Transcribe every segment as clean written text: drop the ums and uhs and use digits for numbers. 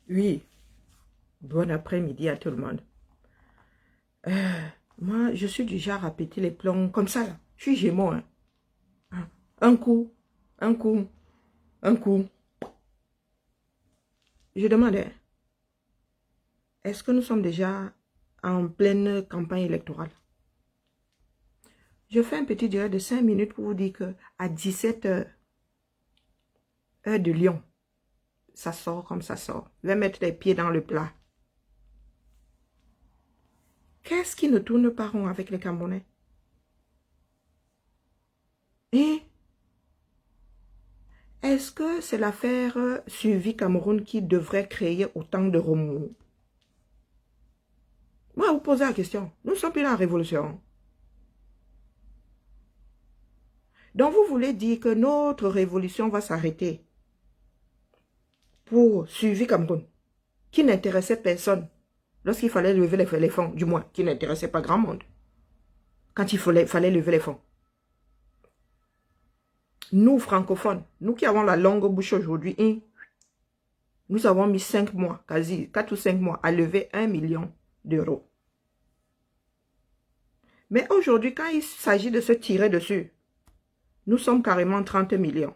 Oui, bon après-midi à tout le monde. Moi, je suis du genre à péter les plombs comme ça, là. Je suis Gémeaux, hein. Hein. Un coup, un coup, un coup. Je demandais, est-ce que nous sommes déjà en pleine campagne électorale? Je fais un petit direct de 5 minutes pour vous dire que à 17 h, heure de Lyon, ça sort comme ça sort. Je vais mettre les pieds dans le plat. Qu'est-ce qui ne tourne pas rond avec les Camerounais? Et est-ce que c'est l'affaire Suivi Cameroun qui devrait créer autant de remous? Moi, vous posez la question. Nous sommes plus dans la révolution. Donc, vous voulez dire que notre révolution va s'arrêter pour Suivi Cameroun, qui n'intéressait personne lorsqu'il fallait lever les fonds, du moins, qui n'intéressait pas grand monde, quand il fallait lever les fonds. Nous, francophones, nous qui avons la longue bouche aujourd'hui, nous avons mis 5 mois, quasi 4 ou 5 mois, à lever 1 million d'euros. Mais aujourd'hui, quand il s'agit de se tirer dessus, nous sommes carrément 30 millions.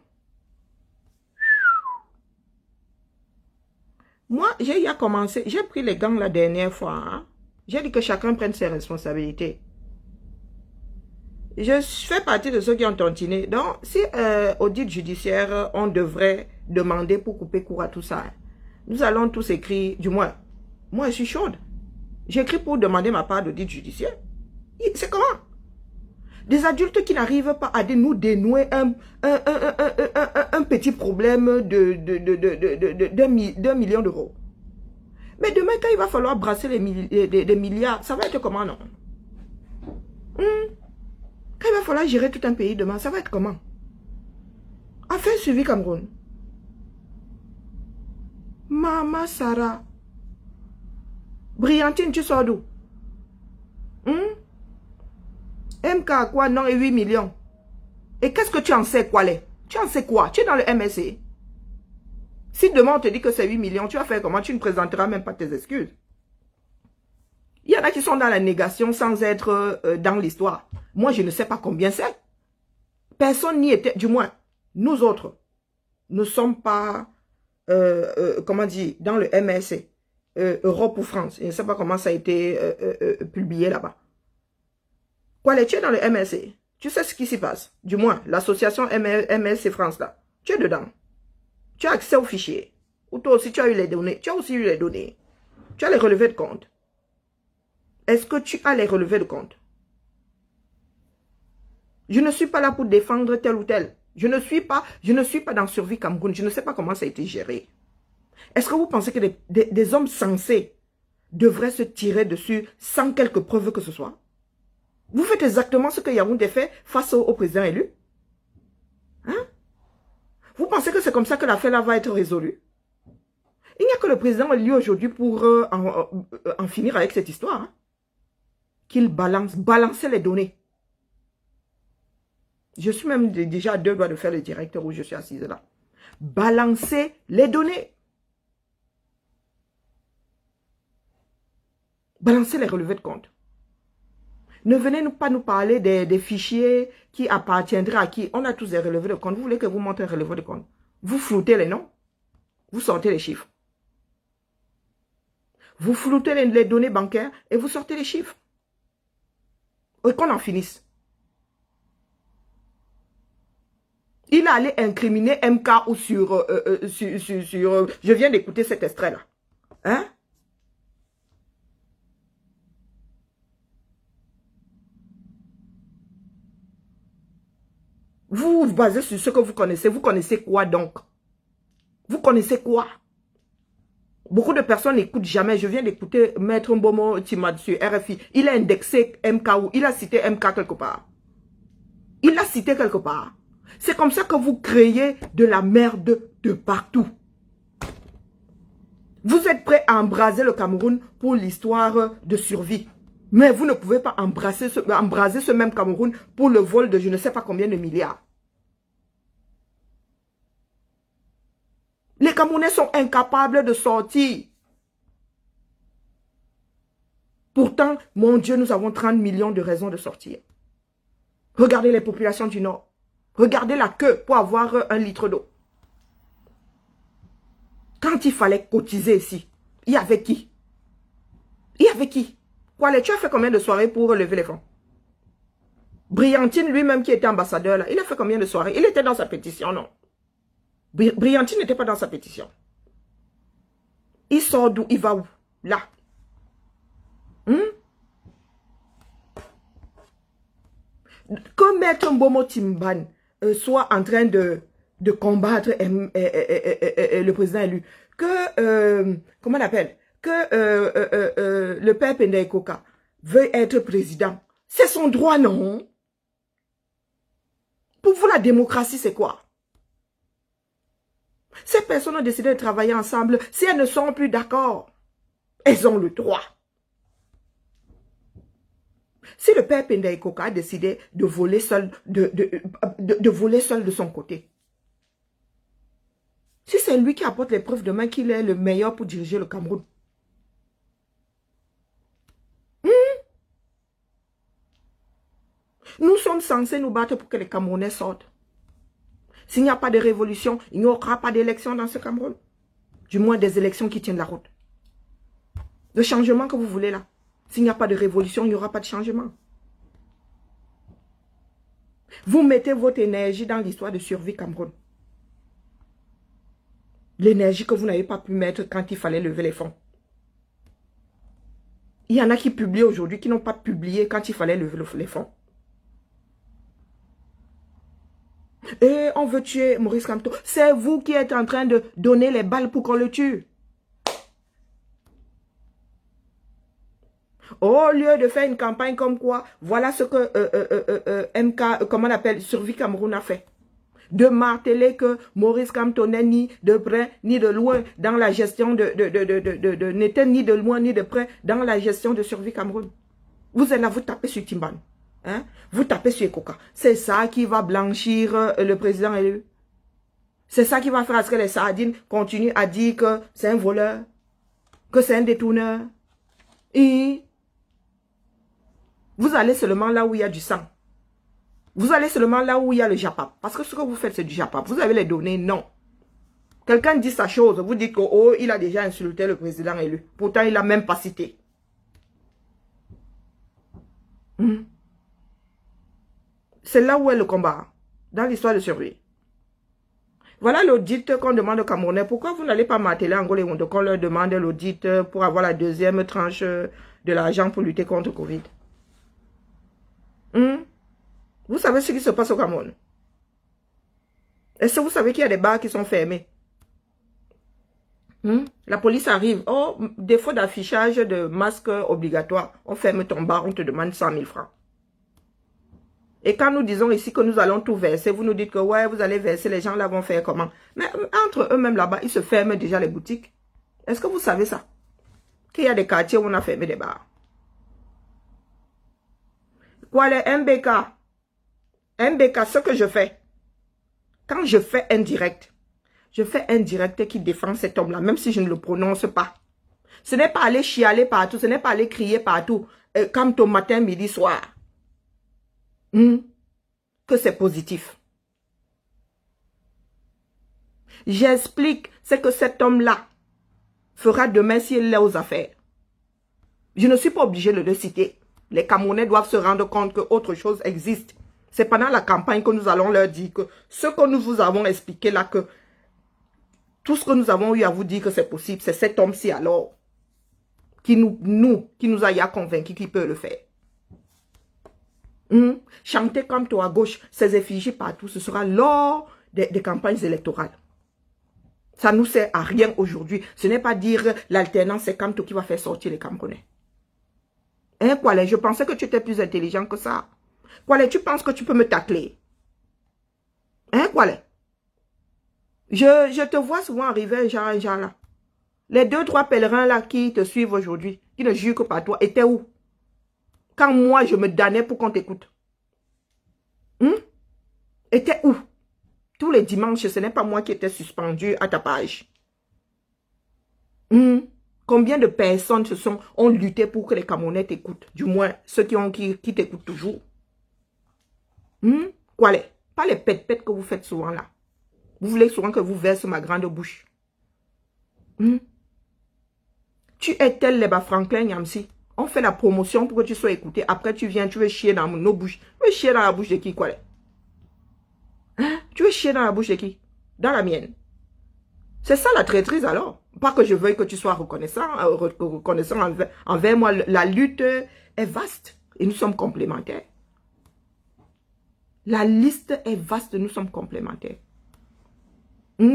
Moi, j'ai commencé, j'ai pris les gants la dernière fois. Hein. J'ai dit que chacun prenne ses responsabilités. Je fais partie de ceux qui ont tontiné. Donc, si audit judiciaire, on devrait demander pour couper court à tout ça, nous allons tous écrire, du moins, moi je suis chaude. J'écris pour demander ma part d'audit judiciaire. C'est comment? Des adultes qui n'arrivent pas à nous dénouer un petit problème d'un million d'euros. Mais demain, quand il va falloir brasser des milliards, ça va être comment, non? Quand il va falloir gérer tout un pays demain, ça va être comment? Affaire Suivi Cameroun. Maman Sarah. Brillantine, tu sors d'où? MK quoi? Non, et 8 millions. Et qu'est-ce que tu en sais quoi, les? Tu en sais quoi? Tu es dans le MSC. Si demain on te dit que c'est 8 millions, tu vas faire comment? Tu ne présenteras même pas tes excuses. Il y en a qui sont dans la négation sans être dans l'histoire. Moi, je ne sais pas combien c'est. Personne n'y était, du moins, nous autres, ne sommes pas, comment dire, dans le MSC, Europe ou France. Je ne sais pas comment ça a été publié là-bas. Quoi, tu es dans le MSC? Tu sais ce qui s'y passe? Du moins, l'association MSC France là. Tu es dedans. Tu as accès aux fichiers. Ou toi aussi, tu as eu les données. Tu as aussi eu les données. Tu as les relevés de compte. Est-ce que tu as les relevés de compte? Je ne suis pas là pour défendre tel ou tel. Je ne suis pas dans Survie Cameroun. Je ne sais pas comment ça a été géré. Est-ce que vous pensez que des hommes sensés devraient se tirer dessus sans quelque preuve que ce soit? Vous faites exactement ce que Yaoundé fait face au président élu? Hein? Vous pensez que c'est comme ça que l'affaire là va être résolue? Il n'y a que le président élu aujourd'hui pour en finir avec cette histoire. Hein? Qu'il balancer les données. Je suis même déjà à 2 doigts de faire le directeur où je suis assise là. Balancer les données. Balancer les relevés de compte. Ne venez pas nous parler des fichiers qui appartiendraient à qui. On a tous des relevés de compte. Vous voulez que vous montre un relevé de compte? Vous floutez les noms. Vous sortez les chiffres. Vous floutez les données bancaires et vous sortez les chiffres. Et qu'on en finisse. Il a allé incriminer MK ou sur je viens d'écouter cet extrait-là. Hein? Vous vous basez sur ce que vous connaissez. Vous connaissez quoi donc? Vous connaissez quoi? Beaucoup de personnes n'écoutent jamais. Je viens d'écouter Maître Mbomo Timad sur RFI. Il a indexé MK ou il a cité MK quelque part. Il l'a cité quelque part. C'est comme ça que vous créez de la merde de partout. Vous êtes prêts à embraser le Cameroun pour l'histoire de survie. Mais vous ne pouvez pas embraser ce même Cameroun pour le vol de je ne sais pas combien de milliards. Les Camerounais sont incapables de sortir. Pourtant, mon Dieu, nous avons 30 millions de raisons de sortir. Regardez les populations du Nord. Regardez la queue pour avoir 1 litre d'eau. Quand il fallait cotiser ici, il y avait qui? Il y avait qui? Quoi, tu as fait combien de soirées pour relever les fonds? Briantine lui-même qui était ambassadeur là, il a fait combien de soirées? Il était dans sa pétition, non? Briantine n'était pas dans sa pétition. Il sort d'où? Il va où? Là. Que Maître Mbomo Timban soit en train de combattre le président élu, que, comment on appelle, que le père Pendai Koka veuille être président, c'est son droit, non? Pour vous, la démocratie, c'est quoi? Ces personnes ont décidé de travailler ensemble. Si elles ne sont plus d'accord, elles ont le droit. Si le père Pendai Koka a décidé de voler seul, de voler seul de son côté, si c'est lui qui apporte les preuves demain qu'il est le meilleur pour diriger le Cameroun, nous sommes censés nous battre pour que les Camerounais sortent. S'il n'y a pas de révolution, il n'y aura pas d'élection dans ce Cameroun. Du moins des élections qui tiennent la route. Le changement que vous voulez là. S'il n'y a pas de révolution, il n'y aura pas de changement. Vous mettez votre énergie dans l'histoire de survie Cameroun. L'énergie que vous n'avez pas pu mettre quand il fallait lever les fonds. Il y en a qui publient aujourd'hui, qui n'ont pas publié quand il fallait lever les fonds. Et on veut tuer Maurice Kamto. C'est vous qui êtes en train de donner les balles pour qu'on le tue. Au lieu de faire une campagne comme quoi, voilà ce que MK, comment on appelle, Survie Cameroun a fait. De marteler que Maurice Kamto n'est ni de près ni de loin dans la gestion n'était ni de loin ni de près dans la gestion de Survie Cameroun. Vous êtes là, vous tapez sur Timban. Hein? Vous tapez sur Ekoka. C'est ça qui va blanchir le président élu. C'est ça qui va faire à ce que les sardines continuent à dire que c'est un voleur, que c'est un détourneur. Et vous allez seulement là où il y a du sang. Vous allez seulement là où il y a le japap. Parce que ce que vous faites, c'est du japap. Vous avez les données, non. Quelqu'un dit sa chose, vous dites que oh, il a déjà insulté le président élu. Pourtant, il n'a même pas cité. C'est là où est le combat, dans l'histoire de survie. Voilà l'audit qu'on demande aux Camerounais. Pourquoi vous n'allez pas marteler Angola et qu'on leur demande l'audit pour avoir la deuxième tranche de l'argent pour lutter contre le Covid? Vous savez ce qui se passe au Cameroun? Est-ce que vous savez qu'il y a des bars qui sont fermés? La police arrive. Oh, défaut d'affichage de masque obligatoire. On ferme ton bar, on te demande 100 000 francs. Et quand nous disons ici que nous allons tout verser, vous nous dites que ouais, vous allez verser, les gens là vont faire comment? Mais entre eux-mêmes là-bas, ils se ferment déjà les boutiques. Est-ce que vous savez ça? Qu'il y a des quartiers où on a fermé des bars. Quoi les MBK? MBK, ce que je fais, quand je fais un direct qui défend cet homme-là, même si je ne le prononce pas. Ce n'est pas aller chialer partout, ce n'est pas aller crier partout, comme au matin, midi, soir. Que c'est positif. J'explique ce que cet homme-là fera demain s'il est aux affaires. Je ne suis pas obligé de le citer. Les Camerounais doivent se rendre compte qu'autre chose existe. C'est pendant la campagne que nous allons leur dire que ce que nous vous avons expliqué là, que tout ce que nous avons eu à vous dire que c'est possible, c'est cet homme-ci alors qui nous a convaincus qu'il peut le faire. Chanter comme toi à gauche, ces effigies partout, ce sera lors des campagnes électorales. Ça ne nous sert à rien aujourd'hui. Ce n'est pas dire l'alternance, c'est Kamto qui va faire sortir les Camerounais. Hein, Kwale, je pensais que tu étais plus intelligent que ça. Kwale, tu penses que tu peux me tacler? Hein, Kwale? Je te vois souvent arriver un genre là. Les 2-3 pèlerins là qui te suivent aujourd'hui, qui ne jurent que par toi, étaient où? Quand moi, je me damnais pour qu'on t'écoute. Était où? Tous les dimanches, ce n'est pas moi qui étais suspendu à ta page. Combien de personnes ont lutté pour que les Camerounais t'écoutent? Du moins, ceux qui t'écoutent toujours. Quoi les? Pas les pètes-pètes que vous faites souvent là. Vous voulez souvent que vous verse ma grande bouche. Tu es tel les Franklin Yamsi. On fait la promotion pour que tu sois écouté. Après, tu viens, tu veux chier dans nos bouches. Tu veux chier dans la bouche de qui, quoi les? Tu veux chier dans la bouche de qui? Dans la mienne. C'est ça la traîtrise alors. Pas que je veuille que tu sois reconnaissant envers moi. La lutte est vaste et nous sommes complémentaires. La liste est vaste, nous sommes complémentaires.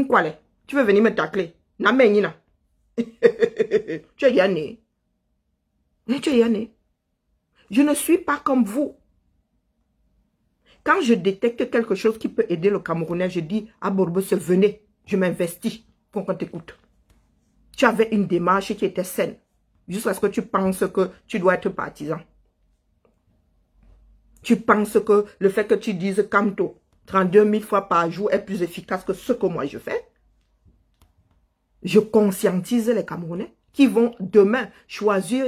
Quoi les? Tu veux venir me tacler? Na menina. Tu es yanné. Tu es yanné. Je ne suis pas comme vous. Quand je détecte quelque chose qui peut aider le Camerounais, je dis à Borbos, venez, je m'investis pour qu'on t'écoute. Tu avais une démarche qui était saine, jusqu'à ce que tu penses que tu dois être partisan. Tu penses que le fait que tu dises Kamto 32 000 fois par jour est plus efficace que ce que moi je fais. Je conscientise les Camerounais qui vont demain choisir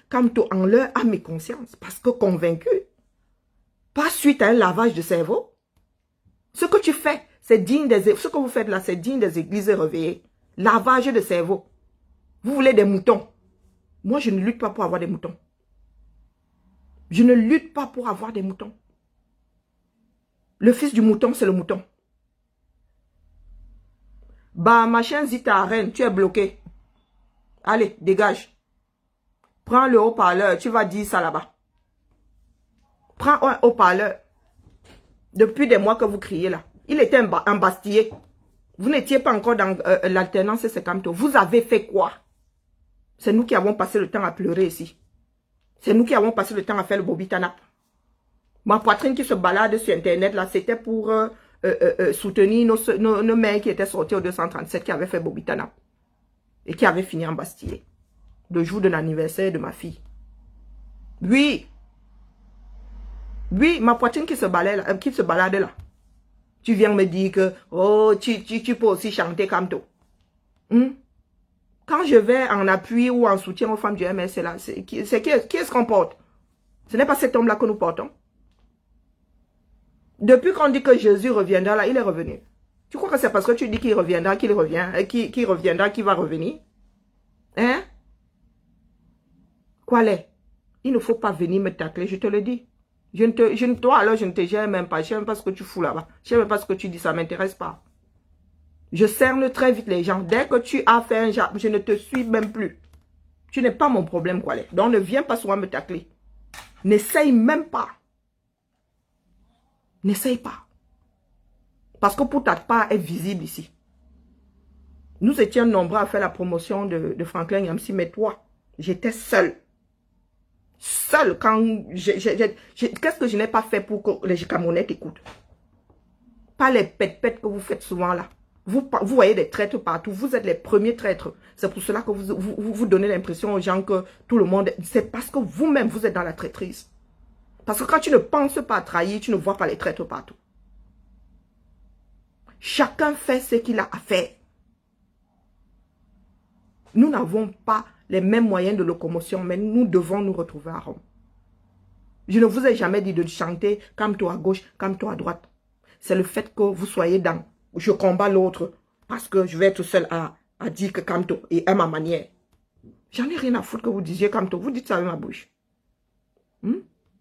Kamto en leur âme et conscience, parce que convaincus. Pas suite à un lavage de cerveau. Ce que tu fais, c'est digne ce que vous faites là, c'est digne des églises réveillées. Lavage de cerveau. Vous voulez des moutons. Moi, je ne lutte pas pour avoir des moutons. Je ne lutte pas pour avoir des moutons. Le fils du mouton, c'est le mouton. Bah, machin, zita, reine, tu es bloqué. Allez, dégage. Prends le haut-parleur, tu vas dire ça là-bas. Prends un haut-parleur. Depuis des mois que vous criez là. Il était embastillé. Vous n'étiez pas encore dans l'alternance, c'est comme tout. Vous avez fait quoi? C'est nous qui avons passé le temps à pleurer ici. C'est nous qui avons passé le temps à faire le Bobitanap. Ma poitrine qui se balade sur Internet là, c'était pour soutenir nos mères qui étaient sorties au 237, qui avaient fait Bobitanap. Et qui avaient fini embastillé. Le jour de l'anniversaire de ma fille. Oui. Oui, ma poitrine qui se balade là. Tu viens me dire que, oh, tu peux aussi chanter comme toi. Quand je vais en appui ou en soutien aux femmes du MS, là, qui est-ce qu'on porte? Ce n'est pas cet homme-là que nous portons. Depuis qu'on dit que Jésus reviendra, là, il est revenu. Tu crois que c'est parce que tu dis qu'il reviendra, qu'il revient, qu'il reviendra, qu'il va revenir? Hein? Quoi l'est? Il ne faut pas venir me tacler, je te le dis. Toi, alors, je ne te gère même pas. Je ne sais même pas ce que tu fous là-bas. Je ne sais même pas ce que tu dis, ça ne m'intéresse pas. Je cerne très vite les gens. Dès que tu as fait un genre, je ne te suis même plus. Tu n'es pas mon problème, quoi. Donc, ne viens pas souvent me tacler. N'essaye même pas. N'essaye pas. Parce que pour ta part est visible ici. Nous étions nombreux à faire la promotion de Franklin Yamsi, mais toi, j'étais seul. Seul quand qu'est-ce que je n'ai pas fait pour que les Camerounais t'écoutent? Pas les pètes-pètes que vous faites souvent là. Vous voyez des traîtres partout. Vous êtes les premiers traîtres. C'est pour cela que vous donnez l'impression aux gens que tout le monde... C'est parce que vous-même, vous êtes dans la traîtrise. Parce que quand tu ne penses pas à trahir, tu ne vois pas les traîtres partout. Chacun fait ce qu'il a à faire. Nous n'avons pas les mêmes moyens de locomotion, mais nous devons nous retrouver à Rome. Je ne vous ai jamais dit de chanter comme toi à gauche, comme toi à droite. C'est le fait que vous soyez dans « je combats l'autre » parce que je vais être seul à dire que comme toi et à ma manière. J'en ai rien à foutre que vous disiez comme toi. Vous dites ça avec ma bouche.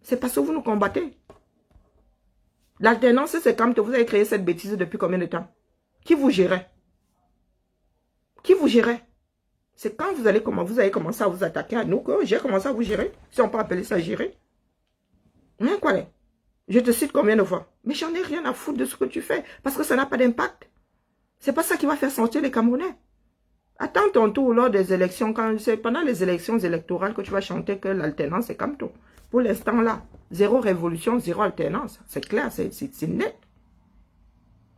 C'est parce que vous nous combattez. L'alternance, c'est comme toi. Vous avez créé cette bêtise depuis combien de temps? Qui vous gérait? Qui vous gérait? C'est quand vous avez commencé à vous attaquer à nous que j'ai commencé à vous gérer. Si on peut appeler ça gérer. Quoi là? Je te cite combien de fois? Mais j'en ai rien à foutre de ce que tu fais. Parce que ça n'a pas d'impact. C'est pas ça qui va faire sortir les Camerounais. Attends ton tour lors des élections. C'est pendant les élections électorales que tu vas chanter que l'alternance est comme tout. Pour l'instant là, zéro révolution, zéro alternance. C'est clair, c'est net.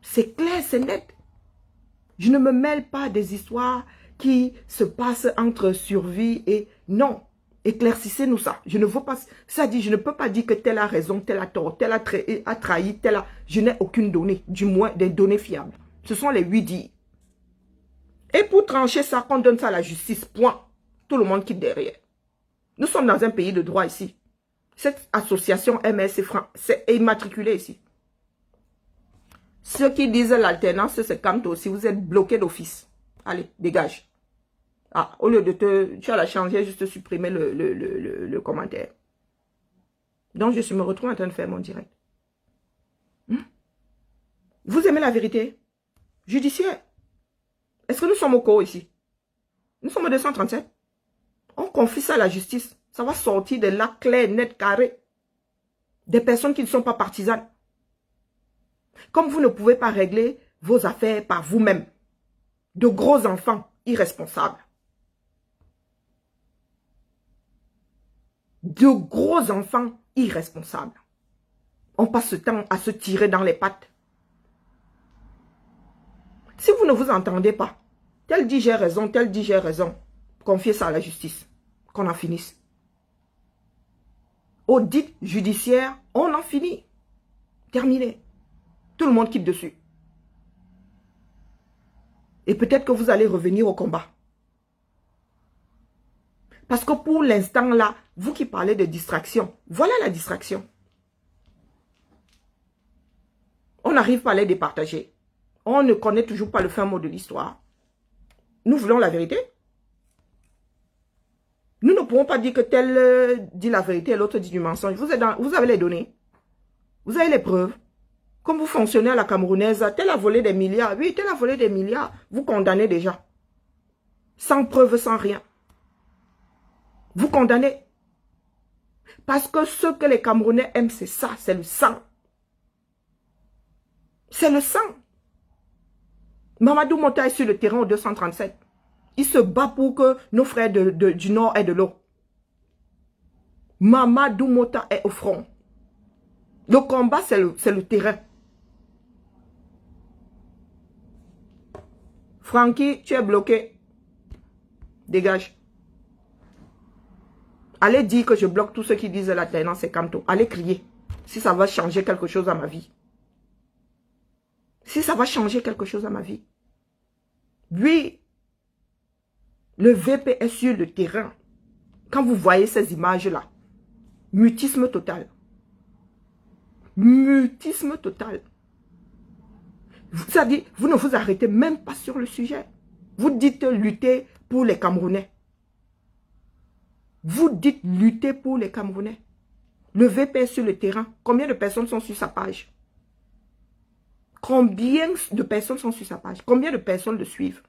C'est clair, c'est net. Je ne me mêle pas des histoires qui se passent entre survie et non. Éclaircissez-nous ça. Je ne veux pas, ça dit, je ne peux pas dire que tel a raison, tel a tort, tel a trahi, tel a... Je n'ai aucune donnée, du moins des données fiables. Ce sont les 8 dits. Et pour trancher ça, qu'on donne ça à la justice, point. Tout le monde quitte derrière. Nous sommes dans un pays de droit ici. Cette association MS c'est immatriculé ici. Ceux qui disent l'alternance, c'est comme toi aussi, vous êtes bloqué d'office. Allez, dégage. Ah, au lieu de tu as la changer, juste supprimer le commentaire. Donc, je me retrouve en train de faire mon direct. Vous aimez la vérité judiciaire? Est-ce que nous sommes au co ici? Nous sommes au 237. On confie ça à la justice. Ça va sortir de là clair, net, carré. Des personnes qui ne sont pas partisanes. Comme vous ne pouvez pas régler vos affaires par vous-même. De gros enfants irresponsables. De gros enfants irresponsables. On passe ce temps à se tirer dans les pattes. Si vous ne vous entendez pas, tel dit j'ai raison, tel dit j'ai raison, confiez ça à la justice. Qu'on en finisse. Audit judiciaire, on en finit. Terminé. Tout le monde quitte dessus. Et peut-être que vous allez revenir au combat. Parce que pour l'instant là, vous qui parlez de distraction, voilà la distraction. On n'arrive pas à les départager. On ne connaît toujours pas le fin mot de l'histoire. Nous voulons la vérité. Nous ne pouvons pas dire que tel dit la vérité et l'autre dit du mensonge. Vous avez les données. Vous avez les preuves. Comme vous fonctionnez à la camerounaise, tel a volé des milliards. Oui, tel a volé des milliards. Vous condamnez déjà. Sans preuve, sans rien. Vous condamnez. Parce que ce que les Camerounais aiment, c'est ça. C'est le sang. C'est le sang. Mamadou Mota est sur le terrain au 237. Il se bat pour que nos frères du Nord aient de l'eau. Mamadou Mota est au front. Le combat, c'est le terrain. Francky, tu es bloqué. Dégage. Allez dire que je bloque tous ceux qui disent la tenance c'est Kanto. Allez crier. Si ça va changer quelque chose à ma vie. Si ça va changer quelque chose à ma vie. Oui. Le VP est sur le terrain. Quand vous voyez ces images-là. Mutisme total. Mutisme total. C'est-à-dire, vous ne vous arrêtez même pas sur le sujet. Vous dites lutter pour les Camerounais. Vous dites lutter pour les Camerounais. Le VP est sur le terrain. Combien de personnes sont sur sa page? Combien de personnes sont sur sa page? Combien de personnes le suivent?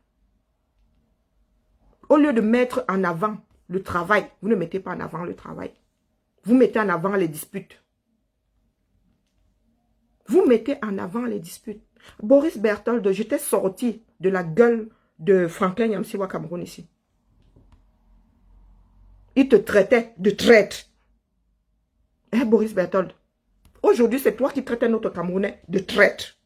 Au lieu de mettre en avant le travail, vous ne mettez pas en avant le travail. Vous mettez en avant les disputes. Vous mettez en avant les disputes. Boris Berthold, j'étais sorti de la gueule de Franklin Nyamsiwa Cameroun ici. Il te traitait de traître. Eh, Boris Berthold, aujourd'hui, c'est toi qui traitais notre Camerounais de traître.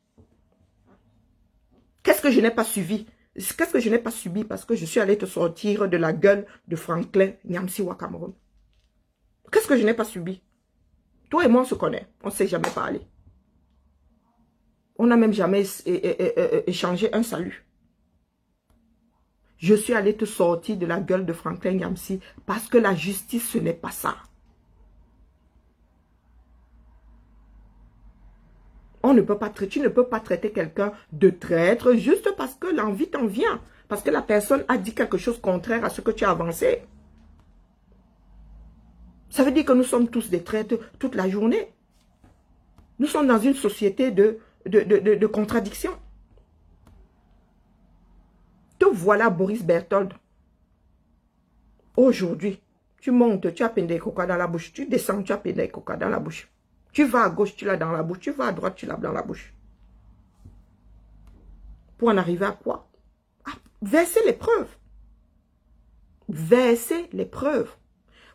Qu'est-ce que je n'ai pas suivi? Qu'est-ce que je n'ai pas subi parce que je suis allé te sortir de la gueule de Franklin Nyamsiwa Cameroun? Qu'est-ce que je n'ai pas subi? Toi et moi, on se connaît. On ne s'est jamais parlé. On n'a même jamais échangé un salut. Je suis allé te sortir de la gueule de Franklin Nyamsi parce que la justice, ce n'est pas ça. On ne peut pas traiter, tu ne peux pas traiter quelqu'un de traître juste parce que l'envie t'en vient. Parce que la personne a dit quelque chose contraire à ce que tu as avancé. Ça veut dire que nous sommes tous des traîtres toute la journée. Nous sommes dans une société de contradictions. Te voilà Boris Berthold. Aujourd'hui, tu montes, tu as peine des coca dans la bouche. Tu descends, tu as peine des coca dans la bouche. Tu vas à gauche, tu l'as dans la bouche. Tu vas à droite, tu l'as dans la bouche. Pour en arriver à quoi? À verser les preuves. Verser les preuves.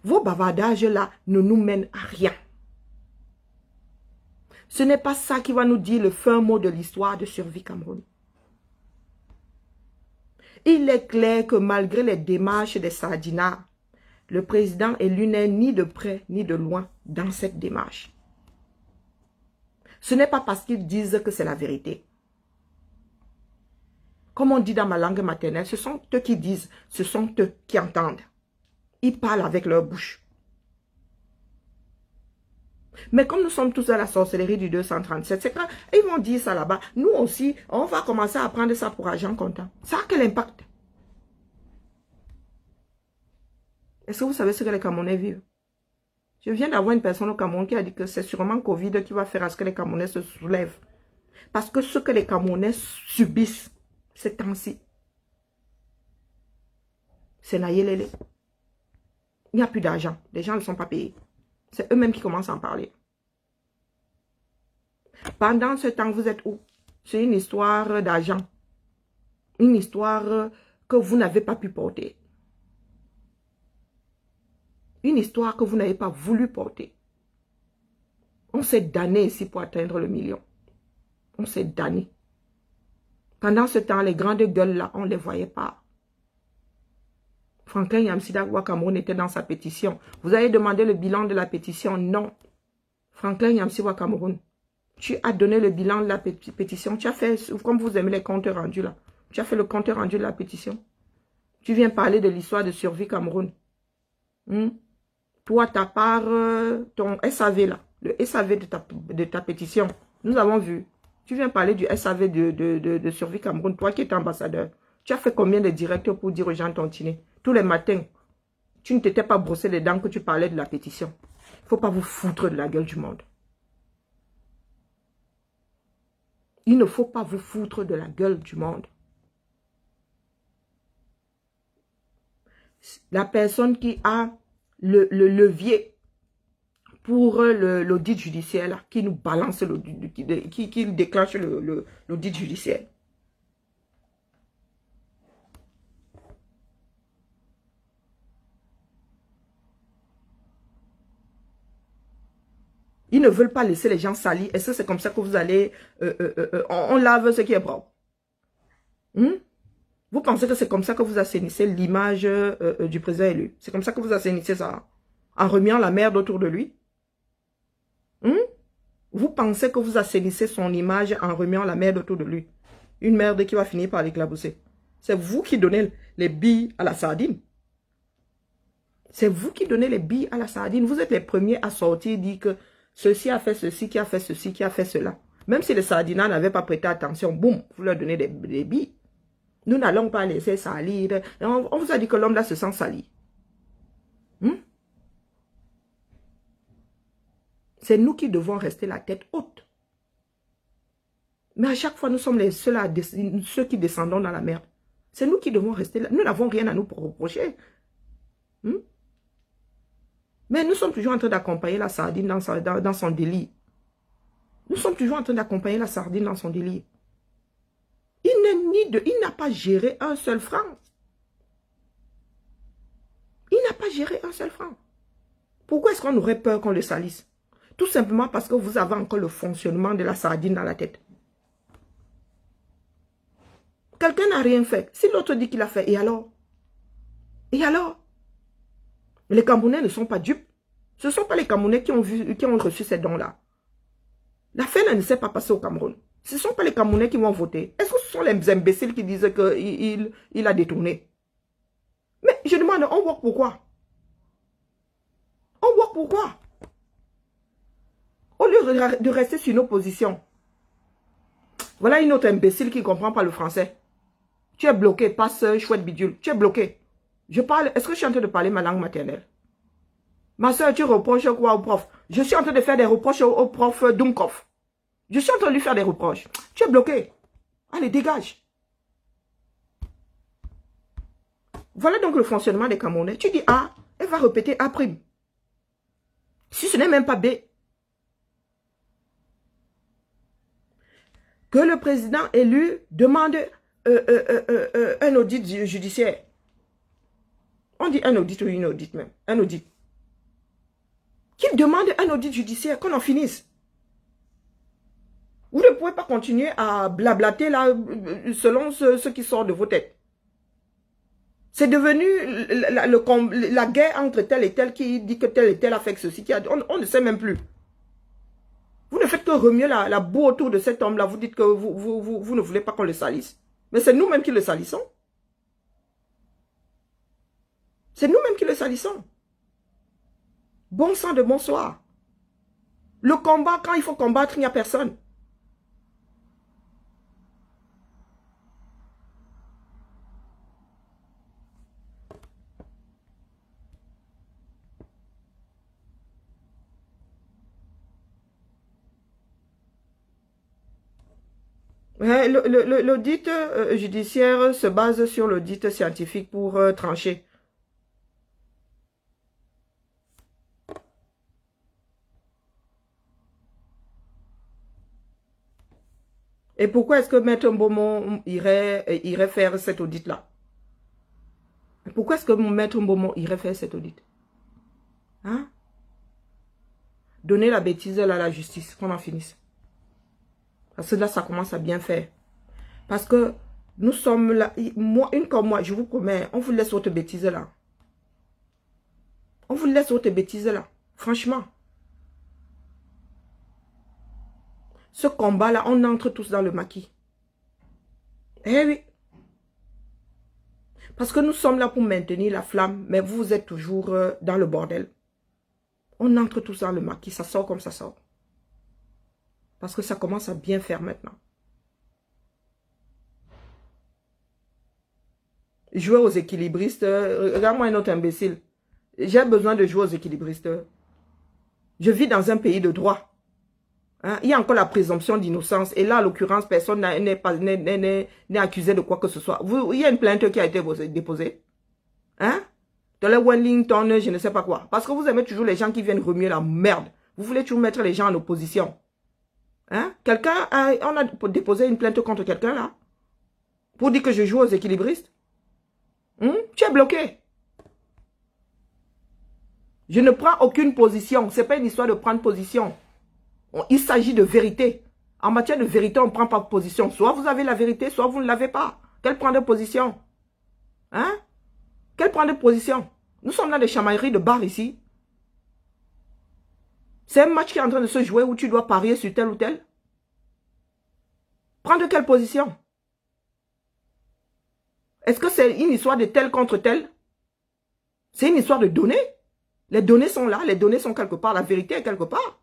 Vos bavardages là ne nous mènent à rien. Ce n'est pas ça qui va nous dire le fin mot de l'histoire de survie Cameroun. Il est clair que malgré les démarches des sardinards, le président élu n'est ni de près ni de loin dans cette démarche. Ce n'est pas parce qu'ils disent que c'est la vérité. Comme on dit dans ma langue maternelle, ce sont eux qui disent, ce sont eux qui entendent. Ils parlent avec leur bouche. Mais comme nous sommes tous à la sorcellerie du 237, c'est quand ils vont dire ça là-bas, nous aussi, on va commencer à prendre ça pour argent comptant. Ça a quel impact? Est-ce que vous savez ce que les Camerounais vivent? Je viens d'avoir une personne au Cameroun qui a dit que c'est sûrement Covid qui va faire à ce que les Camerounais se soulèvent. Parce que ce que les Camerounais subissent ces temps-ci, c'est Nayelele. Il n'y a plus d'argent. Les gens ne sont pas payés. C'est eux-mêmes qui commencent à en parler. Pendant ce temps, vous êtes où? C'est une histoire d'argent. Une histoire que vous n'avez pas pu porter. Une histoire que vous n'avez pas voulu porter. On s'est damné ici pour atteindre le million. On s'est damné. Pendant ce temps, les grandes gueules là, on ne les voyait pas. Franklin Yamsida Ouakamoun était dans sa pétition. Vous avez demandé le bilan de la pétition? Non. Franklin Yamsida Ouakamoun, tu as donné le bilan de la pétition. Tu as fait, comme vous aimez les comptes rendus là, tu as fait le compte rendu de la pétition. Tu viens parler de l'histoire de survie Cameroun. Toi, ta part, ton SAV là, le SAV de ta pétition, nous avons vu. Tu viens parler du SAV de survie Cameroun, toi qui es ambassadeur. Tu as fait combien de directs pour dire aux gens Tontiné? Tous les matins, tu ne t'étais pas brossé les dents que tu parlais de la pétition. Il ne faut pas vous foutre de la gueule du monde. Il ne faut pas vous foutre de la gueule du monde. La personne qui a le levier pour l'audit judiciaire, là, qui nous balance, qui déclenche l'audit judiciaire. Ils ne veulent pas laisser les gens salir. Est-ce que c'est comme ça que vous allez... on lave ce qui est propre. Vous pensez que c'est comme ça que vous assainissez l'image du président élu? C'est comme ça que vous assainissez ça? En remuant la merde autour de lui? Vous pensez que vous assainissez son image en remuant la merde autour de lui? Une merde qui va finir par l'éclabousser. C'est vous qui donnez les billes à la sardine. C'est vous qui donnez les billes à la sardine. Vous êtes les premiers à sortir et dire que ceci a fait ceci, qui a fait ceci, qui a fait cela. Même si les sardinats n'avaient pas prêté attention, boum, vous leur donnez des billes. Nous n'allons pas laisser salir. On vous a dit que l'homme là se sent sali. C'est nous qui devons rester la tête haute. Mais à chaque fois, nous sommes les seuls ceux qui descendons dans la merde. C'est nous qui devons rester là. Nous n'avons rien à nous reprocher. Mais nous sommes toujours en train d'accompagner la sardine dans son délire. Nous sommes toujours en train d'accompagner la sardine dans son délire. Il n'a pas géré un seul franc. Il n'a pas géré un seul franc. Pourquoi est-ce qu'on aurait peur qu'on le salisse? Tout simplement parce que vous avez encore le fonctionnement de la sardine dans la tête. Quelqu'un n'a rien fait. Si l'autre dit qu'il a fait, et alors? Et alors? Les Camerounais ne sont pas dupes. Ce ne sont pas les Camerounais qui ont reçu ces dons-là. L'affaire ne s'est pas passée au Cameroun. Ce ne sont pas les Camerounais qui vont voter. Est-ce que ce sont les imbéciles qui disent qu'il a détourné? Mais je demande, on vote pourquoi? On vote pourquoi? Au lieu de rester sur nos positions. Voilà une autre imbécile qui ne comprend pas le français. Tu es bloqué, passe chouette bidule. Tu es bloqué. Je parle, est-ce que je suis en train de parler ma langue maternelle? Ma soeur, tu reproches quoi au prof? Je suis en train de faire des reproches au prof Dunkov. Je suis en train de lui faire des reproches. Tu es bloqué. Allez, dégage. Voilà donc le fonctionnement des Camerounais. Tu dis A, elle va répéter A'. Si ce n'est même pas B. Que le président élu demande un audit judiciaire. On dit un audit ou une audit même. Un audit. Qu'il demande un audit judiciaire, qu'on en finisse. Vous ne pouvez pas continuer à blablater là, selon ce qui sort de vos têtes. C'est devenu la guerre entre tel et tel qui dit que tel et tel a fait ceci. On ne sait même plus. Vous ne faites que remuer la boue autour de cet homme-là. Vous dites que vous ne voulez pas qu'on le salisse. Mais c'est nous-mêmes qui le salissons. C'est nous-mêmes qui le salissons. Bon sang de bonsoir. Le combat, quand il faut combattre, il n'y a personne. L'audit judiciaire se base sur l'audit scientifique pour trancher. Et pourquoi est-ce que Maître Mbomon irait faire cet audit-là? Pourquoi est-ce que Maître Mbomon irait faire cet audit? Hein? Donner la bêtise à la justice, qu'on en finisse. Parce que là, ça commence à bien faire. Parce que nous sommes là, moi, une comme moi, je vous promets, on vous laisse votre bêtise là. On vous laisse votre bêtise là. Franchement. Ce combat-là, on entre tous dans le maquis. Eh oui. Parce que nous sommes là pour maintenir la flamme, mais vous êtes toujours dans le bordel. On entre tous dans le maquis, ça sort comme ça sort. Parce que ça commence à bien faire maintenant. Jouer aux équilibristes, regarde-moi un autre imbécile. J'ai besoin de jouer aux équilibristes. Je vis dans un pays de droit. Hein? Il y a encore la présomption d'innocence. Et là, en l'occurrence, personne n'est accusé de quoi que ce soit. Il y a une plainte qui a été déposée. Hein? Dans le Wellington, je ne sais pas quoi. Parce que vous aimez toujours les gens qui viennent remuer la merde. Vous voulez toujours mettre les gens en opposition. Hein? On a déposé une plainte contre quelqu'un là? Pour dire que je joue aux équilibristes? Tu es bloqué. Je ne prends aucune position. Ce n'est pas une histoire de prendre position. Il s'agit de vérité. En matière de vérité, on ne prend pas position. Soit vous avez la vérité, soit vous ne l'avez pas. Quelle prend de position? Hein? Quelle prend de position? Nous sommes dans des chamailleries de bar ici. C'est un match qui est en train de se jouer où tu dois parier sur tel ou tel. Prendre quelle position? Est-ce que c'est une histoire de tel contre tel? C'est une histoire de données. Les données sont là, les données sont quelque part, la vérité est quelque part.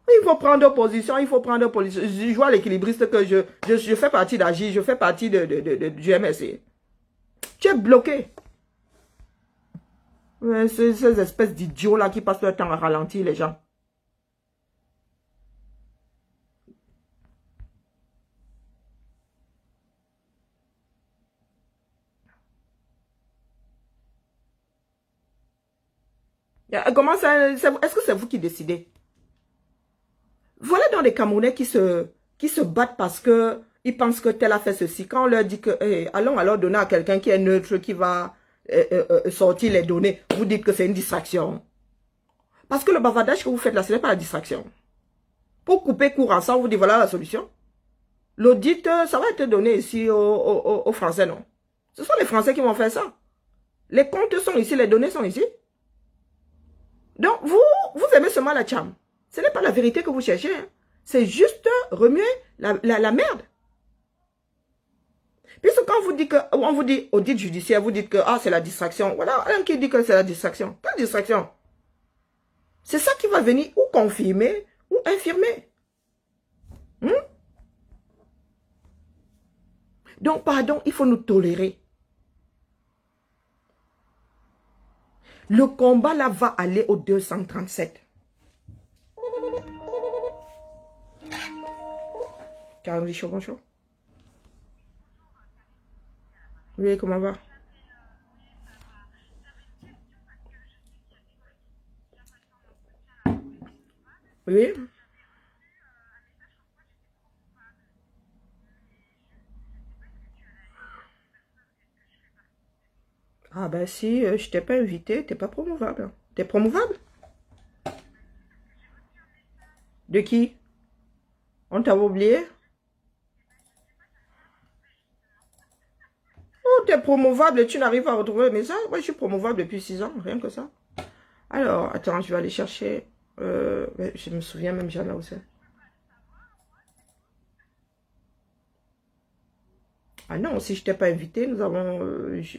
Il faut prendre position, il faut prendre position. Je joue à l'équilibriste que je fais partie d'Agir, je fais partie du MSC. Tu es bloqué. Ouais, ces espèces d'idiots là qui passent leur temps à ralentir les gens. Comment ça? Est-ce que c'est vous qui décidez? Voilà dans les Camerounais qui se battent parce que ils pensent que tel a fait ceci. Quand on leur dit que allons alors donner à quelqu'un qui est neutre, qui va sortir les données, vous dites que c'est une distraction. Parce que le bavardage que vous faites là, ce n'est pas la distraction. Pour couper court ensemble, vous dites voilà la solution. L'audit, ça va être donné ici aux Français, non? Ce sont les Français qui vont faire ça. Les comptes sont ici, les données sont ici. Donc, vous aimez seulement la charme. Ce n'est pas la vérité que vous cherchez. Hein. C'est juste remuer la merde. Puisque quand on vous dit audit judiciaire, vous dites que c'est la distraction. Voilà, un qui dit que c'est la distraction. Quelle distraction? C'est ça qui va venir ou confirmer ou infirmer. Donc, pardon, il faut nous tolérer. Le combat là va aller au 237. Caroline Richaud, bonjour. Oui, comment va? Oui. Ah ben si, je t'ai pas invité, t'es pas promouvable. T'es promouvable? De qui? On t'avait oublié? Oh, t'es promouvable et tu n'arrives pas à retrouver le message? Moi, je suis promouvable depuis 6 ans, rien que ça. Alors, attends, je vais aller chercher. Je me souviens même jamais où c'est. Ah non, si je t'ai pas invité, nous avons,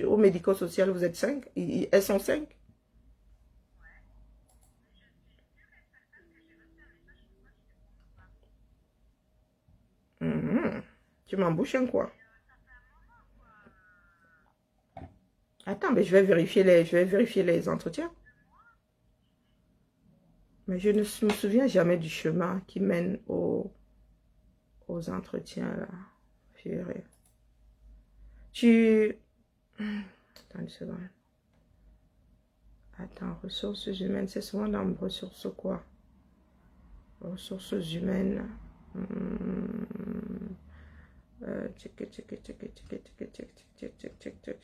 au médico-social, vous êtes 5. Elles sont 5. Mhm. Tu m'embouches un quoi? Attends, mais je vais vérifier les entretiens. Mais je ne me souviens jamais du chemin qui mène aux entretiens, là. Purée. Tu... Attends une seconde. Attends, ressources humaines, c'est souvent dans ressources quoi? Ressources humaines.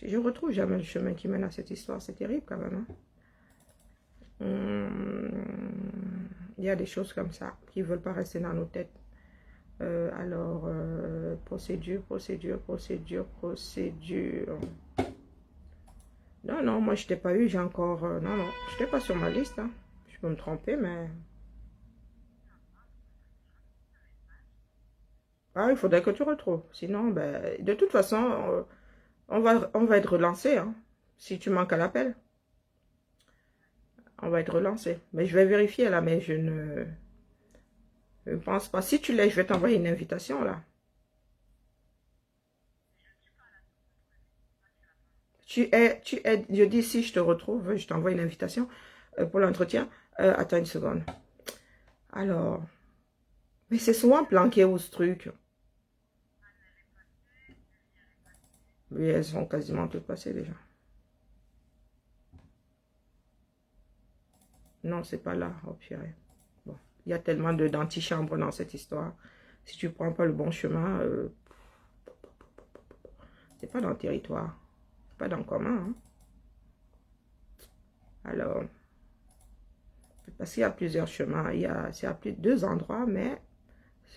Je retrouve jamais le chemin qui mène à cette histoire. C'est terrible quand même. Il y a des choses comme ça qui ne veulent pas rester dans nos têtes. Alors, procédure. Non, non, moi je t'ai pas eu, j'ai encore... non, non, je n'étais pas sur ma liste. Hein. Je peux me tromper, mais... Ah, il faudrait que tu retrouves. Sinon, ben, de toute façon, on va être relancé. Hein. Si tu manques à l'appel, on va être relancé. Mais je vais vérifier là, mais je ne pense pas. Si tu l'es, je vais t'envoyer une invitation là. Je dis si je te retrouve, je t'envoie une invitation pour l'entretien. Attends une seconde. Alors, mais c'est souvent planqué où ce truc. Oui, elles sont quasiment toutes passées déjà. Non, c'est pas là. Oh, purée. Bon, il y a tellement d'antichambres dans cette histoire. Si tu prends pas le bon chemin, c'est pas dans le territoire. C'est pas dans le commun. Hein. Alors, parce qu'il y a plusieurs chemins. C'est à plus de 2 endroits, mais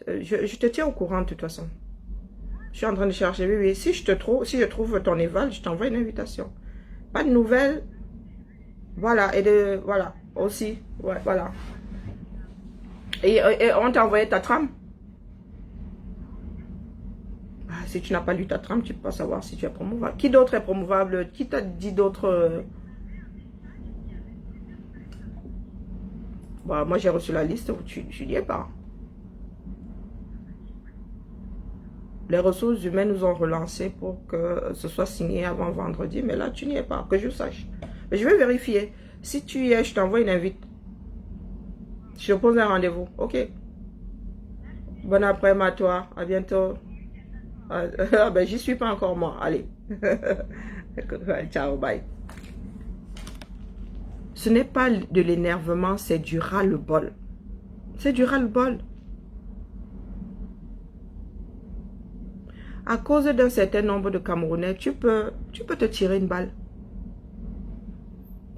je te tiens au courant de toute façon. Je suis en train de chercher. Oui, oui. Si je trouve ton éval, je t'envoie une invitation. Pas de nouvelles. Voilà. Voilà. Aussi. Ouais, voilà. Et on t'a envoyé ta trame. Ah, si tu n'as pas lu ta trame, tu ne peux pas savoir si tu es promouvable. Qui d'autre est promouvable? Qui t'a dit d'autres Bah, moi, j'ai reçu la liste où tu n'y es pas. Les ressources humaines nous ont relancé pour que ce soit signé avant vendredi. Mais là, tu n'y es pas, que je sache. Mais je vais vérifier. Si tu y es, je t'envoie une invite. Je te pose un rendez-vous. Ok. Bon après-midi à toi. À bientôt. Ah, ben, j'y suis pas encore moi. Allez. Ciao, bye. Ce n'est pas de l'énervement, c'est du ras-le-bol. C'est du ras-le-bol. À cause d'un certain nombre de Camerounais, tu peux te tirer une balle.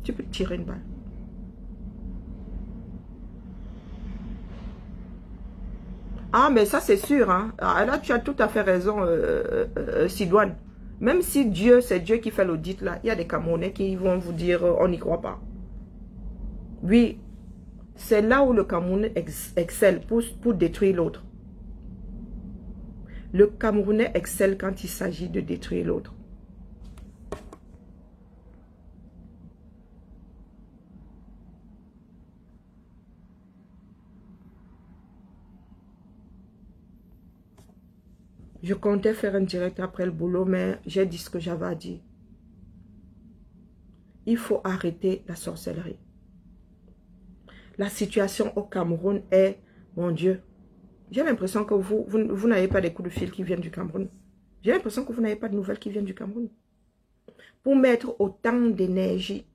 Tu peux te tirer une balle. Ah, mais ça, c'est sûr. Hein. Ah, là, tu as tout à fait raison, Sidoine. Même si Dieu, c'est Dieu qui fait l'audit, là, il y a des Camerounais qui vont vous dire, on n'y croit pas. Oui, c'est là où le Camerounais excelle pour détruire l'autre. Le Camerounais excelle quand il s'agit de détruire l'autre. Je comptais faire un direct après le boulot, mais j'ai dit ce que j'avais à dire. Il faut arrêter la sorcellerie. La situation au Cameroun est, mon Dieu, j'ai l'impression que vous n'avez pas des coups de fil qui viennent du Cameroun. J'ai l'impression que vous n'avez pas de nouvelles qui viennent du Cameroun. Pour mettre autant d'énergie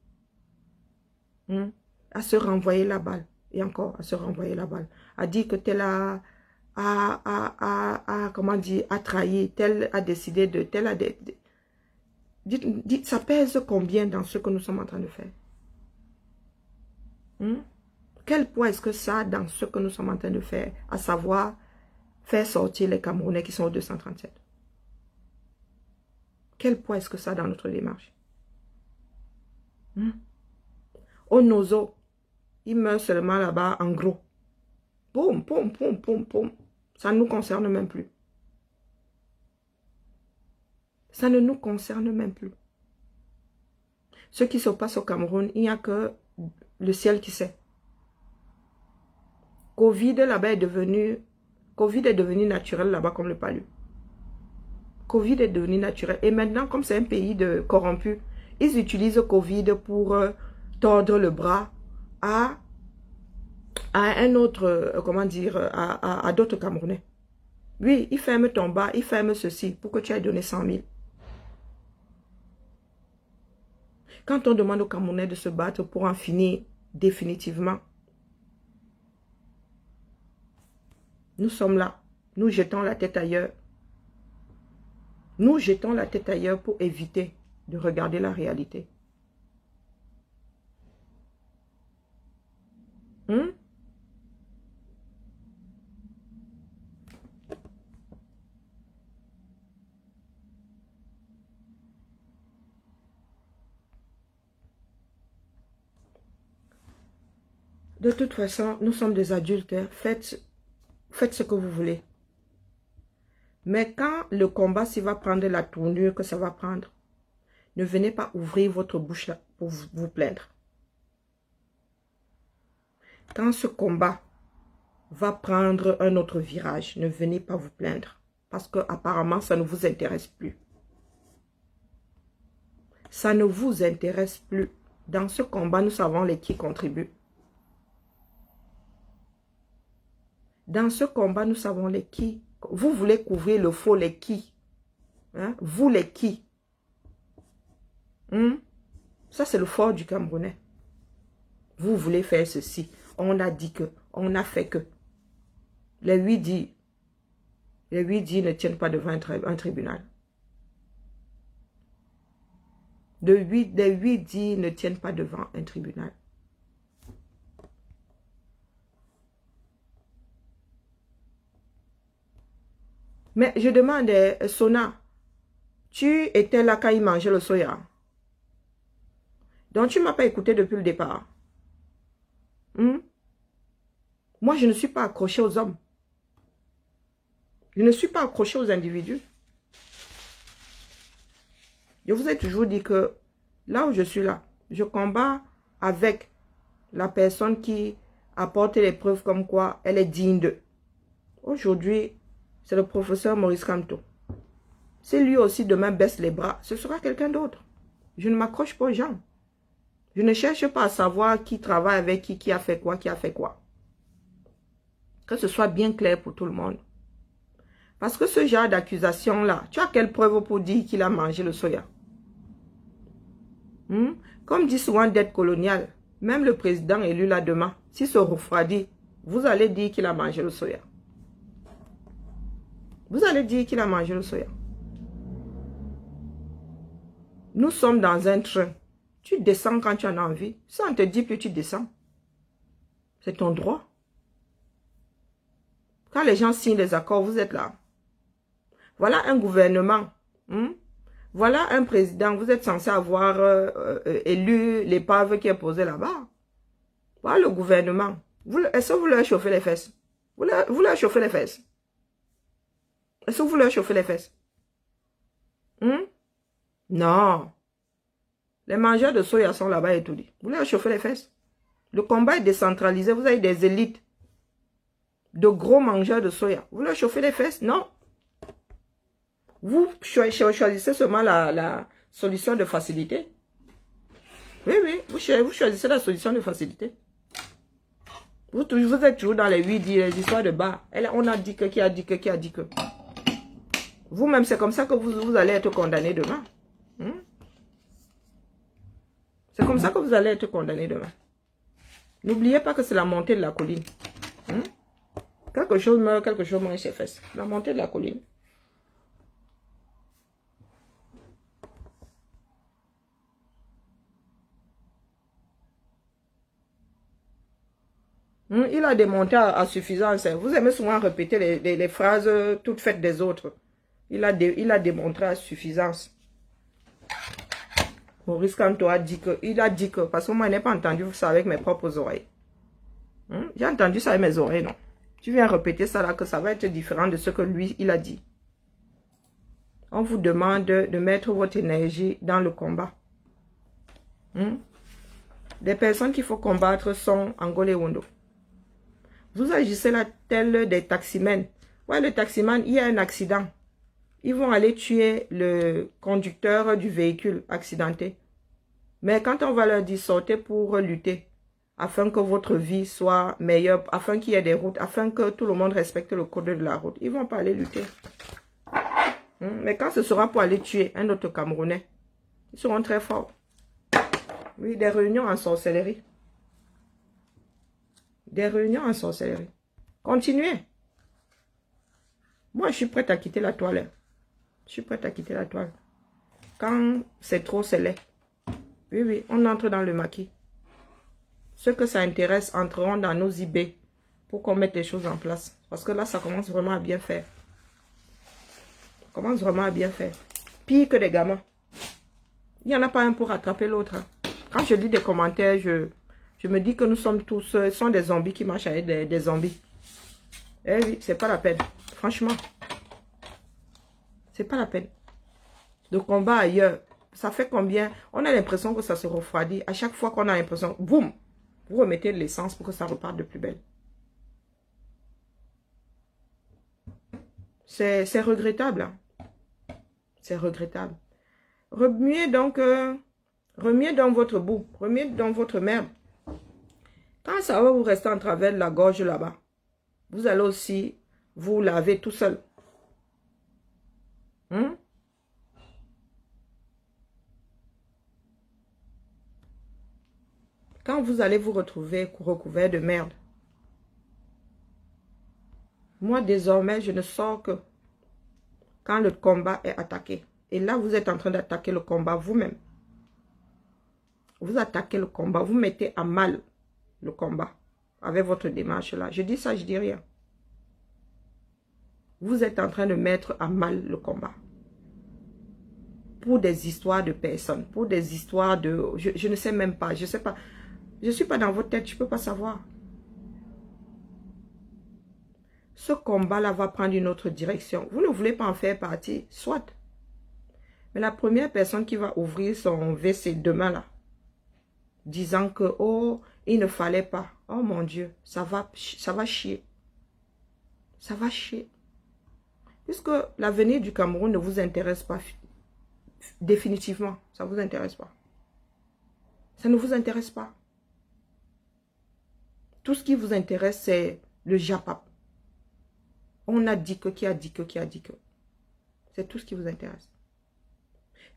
à se renvoyer la balle, et encore à se renvoyer la balle, à dire que tel comment dire, a trahi, tel a décidé de, tel a... Dites, ça pèse combien dans ce que nous sommes en train de faire? Quel poids est-ce que ça a dans ce que nous sommes en train de faire, à savoir faire sortir les Camerounais qui sont au 237? Quel poids est-ce que ça a dans notre démarche? Au Nozo, il meurt seulement là-bas en gros. Boum, boum, boum, boum, boum. Ça ne nous concerne même plus. Ça ne nous concerne même plus. Ce qui se passe au Cameroun, il n'y a que le ciel qui sait. Covid là-bas est devenu... Covid est devenu naturel là-bas comme le palu. Covid est devenu naturel. Et maintenant, comme c'est un pays de corrompus, ils utilisent Covid pour tordre le bras à un autre, comment dire, à d'autres Camerounais. Oui, il ferme ton bar, il ferme ceci pour que tu aies donné 100 000. Quand on demande aux Camerounais de se battre pour en finir définitivement, nous sommes là, nous jetons la tête ailleurs. Nous jetons la tête ailleurs pour éviter de regarder la réalité. De toute façon, nous sommes des adultes. Hein. Faites ce que vous voulez. Mais quand le combat s'il va prendre la tournure que ça va prendre, ne venez pas ouvrir votre bouche là pour vous plaindre. Quand ce combat va prendre un autre virage, ne venez pas vous plaindre. Parce que apparemment, ça ne vous intéresse plus. Ça ne vous intéresse plus. Dans ce combat, nous savons les qui contribuent. Dans ce combat, nous savons les qui. Vous voulez couvrir le faux, les qui. Hein? Vous, les qui. Ça, c'est le fort du Camerounais. Vous voulez faire ceci. On a dit que. On a fait que. Les 8 dits ne tiennent pas devant un tribunal. Les 8 dits ne tiennent pas devant un tribunal. Mais je demande, Sona, tu étais là quand il mangeait le soya. Donc tu ne m'as pas écouté depuis le départ. Moi, je ne suis pas accroché aux hommes. Je ne suis pas accroché aux individus. Je vous ai toujours dit que là où je suis là, je combats avec la personne qui apporte les preuves comme quoi elle est digne d'eux. Aujourd'hui, c'est le professeur Maurice Kamto. Si lui aussi demain baisse les bras, ce sera quelqu'un d'autre. Je ne m'accroche pas aux gens. Je ne cherche pas à savoir qui travaille avec qui a fait quoi, qui a fait quoi. Que ce soit bien clair pour tout le monde. Parce que ce genre d'accusation-là, tu as quelle preuve pour dire qu'il a mangé le soya? Comme dit souvent dette coloniale, même le président élu là demain, s'il se refroidit, vous allez dire qu'il a mangé le soya. Vous allez dire qu'il a mangé le soya. Nous sommes dans un train. Tu descends quand tu en as envie. Ça, on te dit que tu descends. C'est ton droit. Quand les gens signent les accords, vous êtes là. Voilà un gouvernement. Voilà un président. Vous êtes censé avoir élu l'épave qui est posée là-bas. Voilà le gouvernement. Est-ce que vous leur chauffez les fesses? Vous leur chauffez les fesses? Est-ce que vous leur chauffez les fesses? Non. Les mangeurs de soya sont là-bas et tout dit. Vous leur chauffez les fesses. Le combat est décentralisé. Vous avez des élites de gros mangeurs de soya. Vous leur chauffez les fesses? Non. Vous choisissez seulement la solution de facilité. Oui, oui. Vous choisissez la solution de facilité. Vous êtes toujours dans les 8 dits, les histoires de bar. On a dit que, qui a dit que, qui a dit que. Vous-même, c'est comme ça que vous allez être condamné demain. C'est comme ça que vous allez être condamné demain. N'oubliez pas que c'est la montée de la colline. Quelque chose meurt, quelque chose mange ses fesses. La montée de la colline. Il a démonté à suffisance. Vous aimez souvent répéter les phrases toutes faites des autres. Il a démontré à suffisance. Maurice Kamto a dit que, parce que moi je n'ai pas entendu ça avec mes propres oreilles. J'ai entendu ça avec mes oreilles, non. Tu viens répéter ça là, que ça va être différent de ce que lui, il a dit. On vous demande de mettre votre énergie dans le combat. Les personnes qu'il faut combattre sont Angola et Wondo. Vous agissez là tel des taximens. Ouais, le taximan, il y a un accident. Ils vont aller tuer le conducteur du véhicule accidenté. Mais quand on va leur dire sortez pour lutter, afin que votre vie soit meilleure, afin qu'il y ait des routes, afin que tout le monde respecte le code de la route, ils ne vont pas aller lutter. Mais quand ce sera pour aller tuer un autre Camerounais, ils seront très forts. Oui, des réunions en sorcellerie. Des réunions en sorcellerie. Continuez. Moi, je suis prête à quitter la toile. Je suis prête à quitter la toile. Quand c'est trop, c'est laid. Oui, oui, on entre dans le maquis. Ceux que ça intéresse entreront dans nos IB pour qu'on mette les choses en place. Parce que là, ça commence vraiment à bien faire. Ça commence vraiment à bien faire. Pire que des gamins. Il n'y en a pas un pour rattraper l'autre. Quand je lis des commentaires, je me dis que nous sommes tous... Ce sont des zombies qui marchent avec des zombies. Eh oui, c'est pas la peine. Franchement. C'est pas la peine. Le combat ailleurs, ça fait combien? On a l'impression que ça se refroidit. À chaque fois qu'on a l'impression, boum, vous remettez de l'essence pour que ça reparte de plus belle. C'est regrettable. Hein? C'est regrettable. Remuez donc votre boue. Remuez dans votre merde. Quand ça va vous rester en travers de la gorge là-bas, vous allez aussi vous laver tout seul. Quand vous allez vous retrouver recouvert de merde. Moi, désormais, je ne sors que quand le combat est attaqué. Et là, vous êtes en train d'attaquer le combat vous-même. Vous attaquez le combat. Vous mettez à mal le combat avec votre démarche là. Je dis ça, je dis rien. Vous êtes en train de mettre à mal le combat. Pour des histoires de personnes. Pour des histoires de... Je ne sais même pas. Je ne sais pas. Je ne suis pas dans votre tête, je ne peux pas savoir. Ce combat-là va prendre une autre direction. Vous ne voulez pas en faire partie, soit. Mais la première personne qui va ouvrir son WC demain, là, disant que, oh, il ne fallait pas. Oh mon Dieu, ça va chier. Ça va chier. Puisque l'avenir du Cameroun ne vous intéresse pas, définitivement, ça ne vous intéresse pas. Ça ne vous intéresse pas. Tout ce qui vous intéresse, c'est le japap. On a dit que, qui a dit que, qui a dit que. C'est tout ce qui vous intéresse.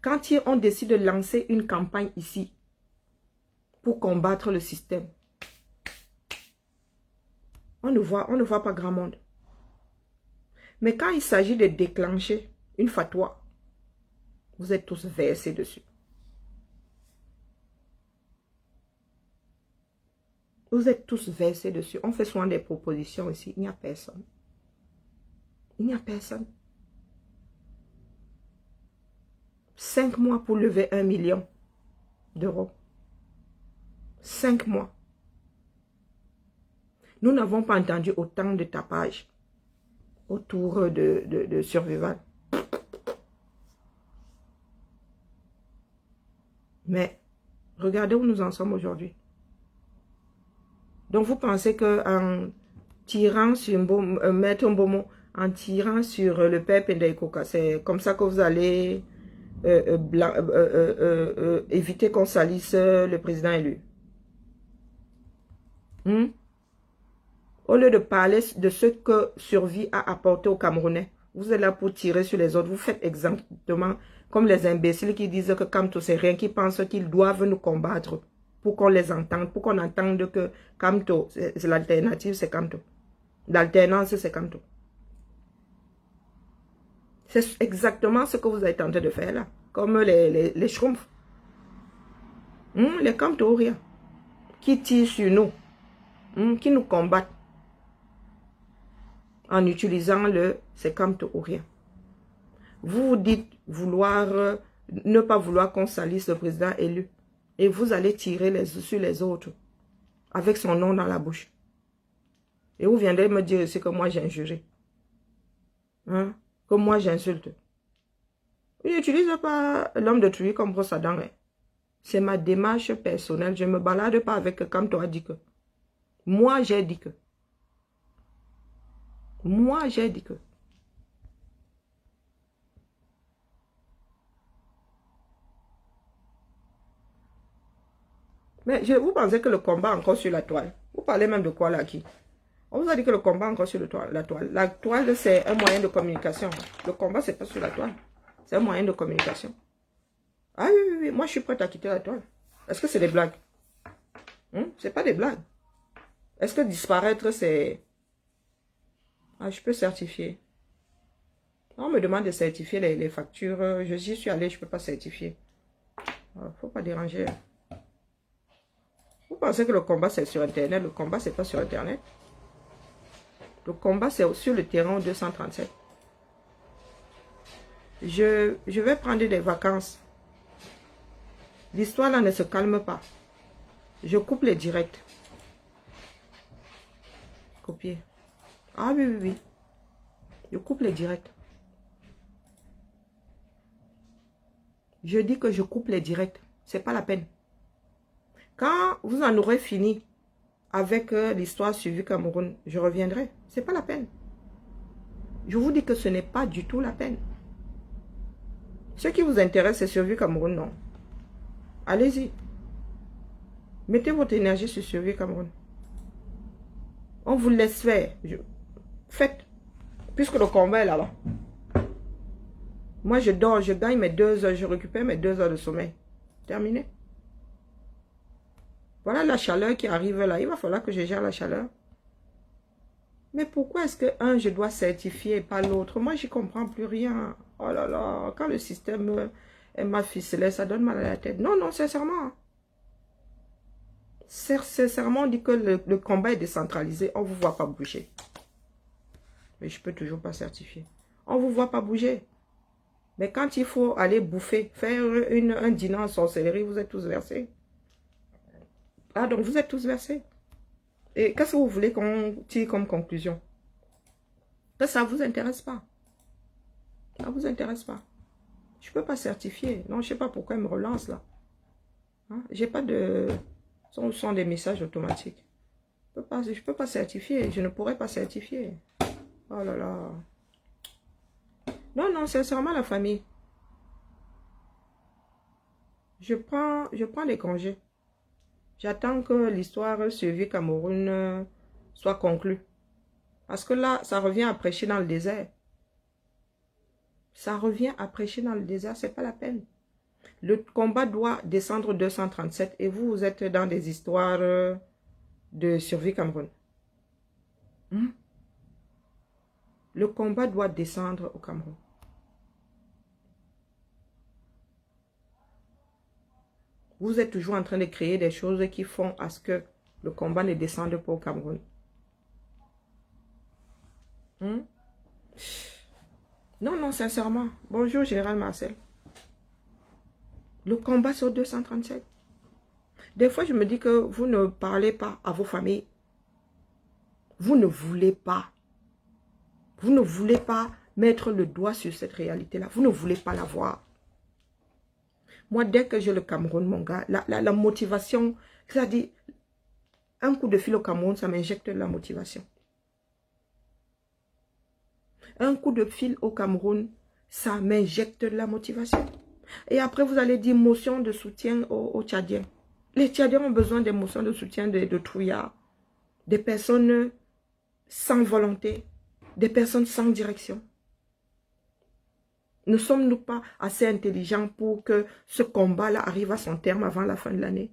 Quand on décide de lancer une campagne ici, pour combattre le système, on ne voit pas grand monde. Mais quand il s'agit de déclencher une fatwa, vous êtes tous versés dessus. Vous êtes tous versés dessus. On fait souvent des propositions ici. Il n'y a personne. Il n'y a personne. 5 mois pour lever 1 million d'euros. 5 mois. Nous n'avons pas entendu autant de tapage autour de Survival. Mais regardez où nous en sommes aujourd'hui. Donc vous pensez qu'en tirant sur Maître Mbomo, en tirant sur le père Pendaïkoka, c'est comme ça que vous allez éviter qu'on salisse le président élu. Au lieu de parler de ce que Survie a apporté aux Camerounais, vous êtes là pour tirer sur les autres. Vous faites exactement comme les imbéciles qui disent que Kamto c'est rien, qui pensent qu'ils doivent nous combattre pour qu'on les entende, pour qu'on entende que Kamto, c'est l'alternative, c'est Kamto. L'alternance, c'est Kamto. C'est exactement ce que vous êtes en train de faire là. Comme les schtroumpfs. Les Kamto rien. Qui tirent sur nous. Qui nous combattent. En utilisant le c'est Kamto ou rien. Vous vous dites vouloir, ne pas vouloir qu'on salisse le président élu. Et vous allez tirer sur les autres. Avec son nom dans la bouche. Et vous viendrez me dire aussi que moi j'ai injuré. Que moi j'insulte. Je n'utilise pas l'homme de truie comme brosse à dents. Hein. C'est ma démarche personnelle. Je ne me balade pas avec comme toi dit que. Moi, j'ai dit que. Moi, j'ai dit que. Mais vous pensez que le combat est encore sur la toile? Vous parlez même de quoi là qui? On vous a dit que le combat est encore sur la toile. La toile, c'est un moyen de communication. Le combat, c'est pas sur la toile. C'est un moyen de communication. Ah oui, oui, oui. Moi, je suis prête à quitter la toile. Est-ce que c'est des blagues? C'est pas des blagues. Est-ce que disparaître, c'est... Ah, je peux certifier. On me demande de certifier les factures. J'y suis allée, je ne peux pas certifier. Il ne faut pas déranger. Vous pensez que le combat, c'est sur Internet? Le combat, c'est pas sur Internet. Le combat, c'est sur le terrain 237. Je vais prendre des vacances. L'histoire là ne se calme pas. Je coupe les directs. Copier. Ah oui, oui, oui. Je coupe les directs. Je dis que je coupe les directs. C'est pas la peine. Quand vous en aurez fini avec l'histoire suivie Cameroun, je reviendrai. C'est pas la peine. Je vous dis que ce n'est pas du tout la peine. Ce qui vous intéresse, c'est Survie Cameroun, non. Allez-y. Mettez votre énergie sur Survie Cameroun. On vous laisse faire. Faites. Puisque le combat est là-bas. Moi, je dors, je gagne mes 2 heures, je récupère mes 2 heures de sommeil. Terminé. Voilà la chaleur qui arrive là. Il va falloir que je gère la chaleur. Mais pourquoi est-ce que un, je dois certifier et pas l'autre? Moi, j'y comprends plus rien. Oh là là, quand le système est mal ficelé, ça donne mal à la tête. Non, non, sincèrement. Sincèrement, on dit que le combat est décentralisé. On ne vous voit pas bouger. Mais je ne peux toujours pas certifier. On ne vous voit pas bouger. Mais quand il faut aller bouffer, faire un dîner en sorcellerie, vous êtes tous versés. Ah, donc vous êtes tous versés. Et qu'est-ce que vous voulez qu'on tire comme conclusion? Que ça ne vous intéresse pas. Ça ne vous intéresse pas. Je ne peux pas certifier. Non, je ne sais pas pourquoi il me relance là. Hein? J'ai pas de... Ce sont des messages automatiques. Je ne peux pas certifier. Je ne pourrais pas certifier. Oh là là. Non, non, sincèrement, la famille. Je prends des congés. J'attends que l'histoire Survie Cameroun soit conclue. Parce que là, ça revient à prêcher dans le désert. Ça revient à prêcher dans le désert, c'est pas la peine. Le combat doit descendre 237 et vous êtes dans des histoires de Survie Cameroun. Le combat doit descendre au Cameroun. Vous êtes toujours en train de créer des choses qui font à ce que le combat ne descende pas au Cameroun. Non, non, sincèrement. Bonjour, Général Marcel. Le combat sur 237. Des fois, je me dis que vous ne parlez pas à vos familles. Vous ne voulez pas. Vous ne voulez pas mettre le doigt sur cette réalité-là. Vous ne voulez pas la voir. Moi, dès que j'ai le Cameroun, mon gars, la motivation, c'est-à-dire, un coup de fil au Cameroun, ça m'injecte la motivation. Un coup de fil au Cameroun, ça m'injecte la motivation. Et après, vous allez dire motion de soutien aux Tchadiens. Les Tchadiens ont besoin des motions de soutien de trouillards, des personnes sans volonté, des personnes sans direction. Ne sommes-nous pas assez intelligents pour que ce combat-là arrive à son terme avant la fin de l'année?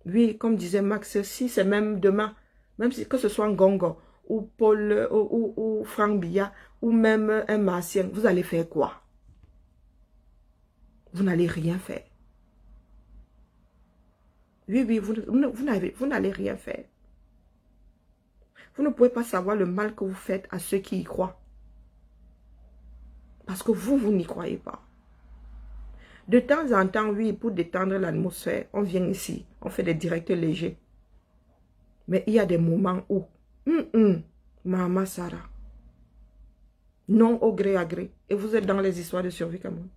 Oui, comme disait Max, si c'est même demain, même si que ce soit Ngongo, ou Paul, ou Franck Biya, ou même un Martien, vous allez faire quoi? Vous n'allez rien faire. Oui, oui, vous n'allez rien faire. Vous ne pouvez pas savoir le mal que vous faites à ceux qui y croient. Parce que vous n'y croyez pas. De temps en temps, oui, pour détendre l'atmosphère, on vient ici, on fait des directs légers. Mais il y a des moments où, Mama Sarah, Non au gré à gré. Et vous êtes dans les histoires de survie Cameroun.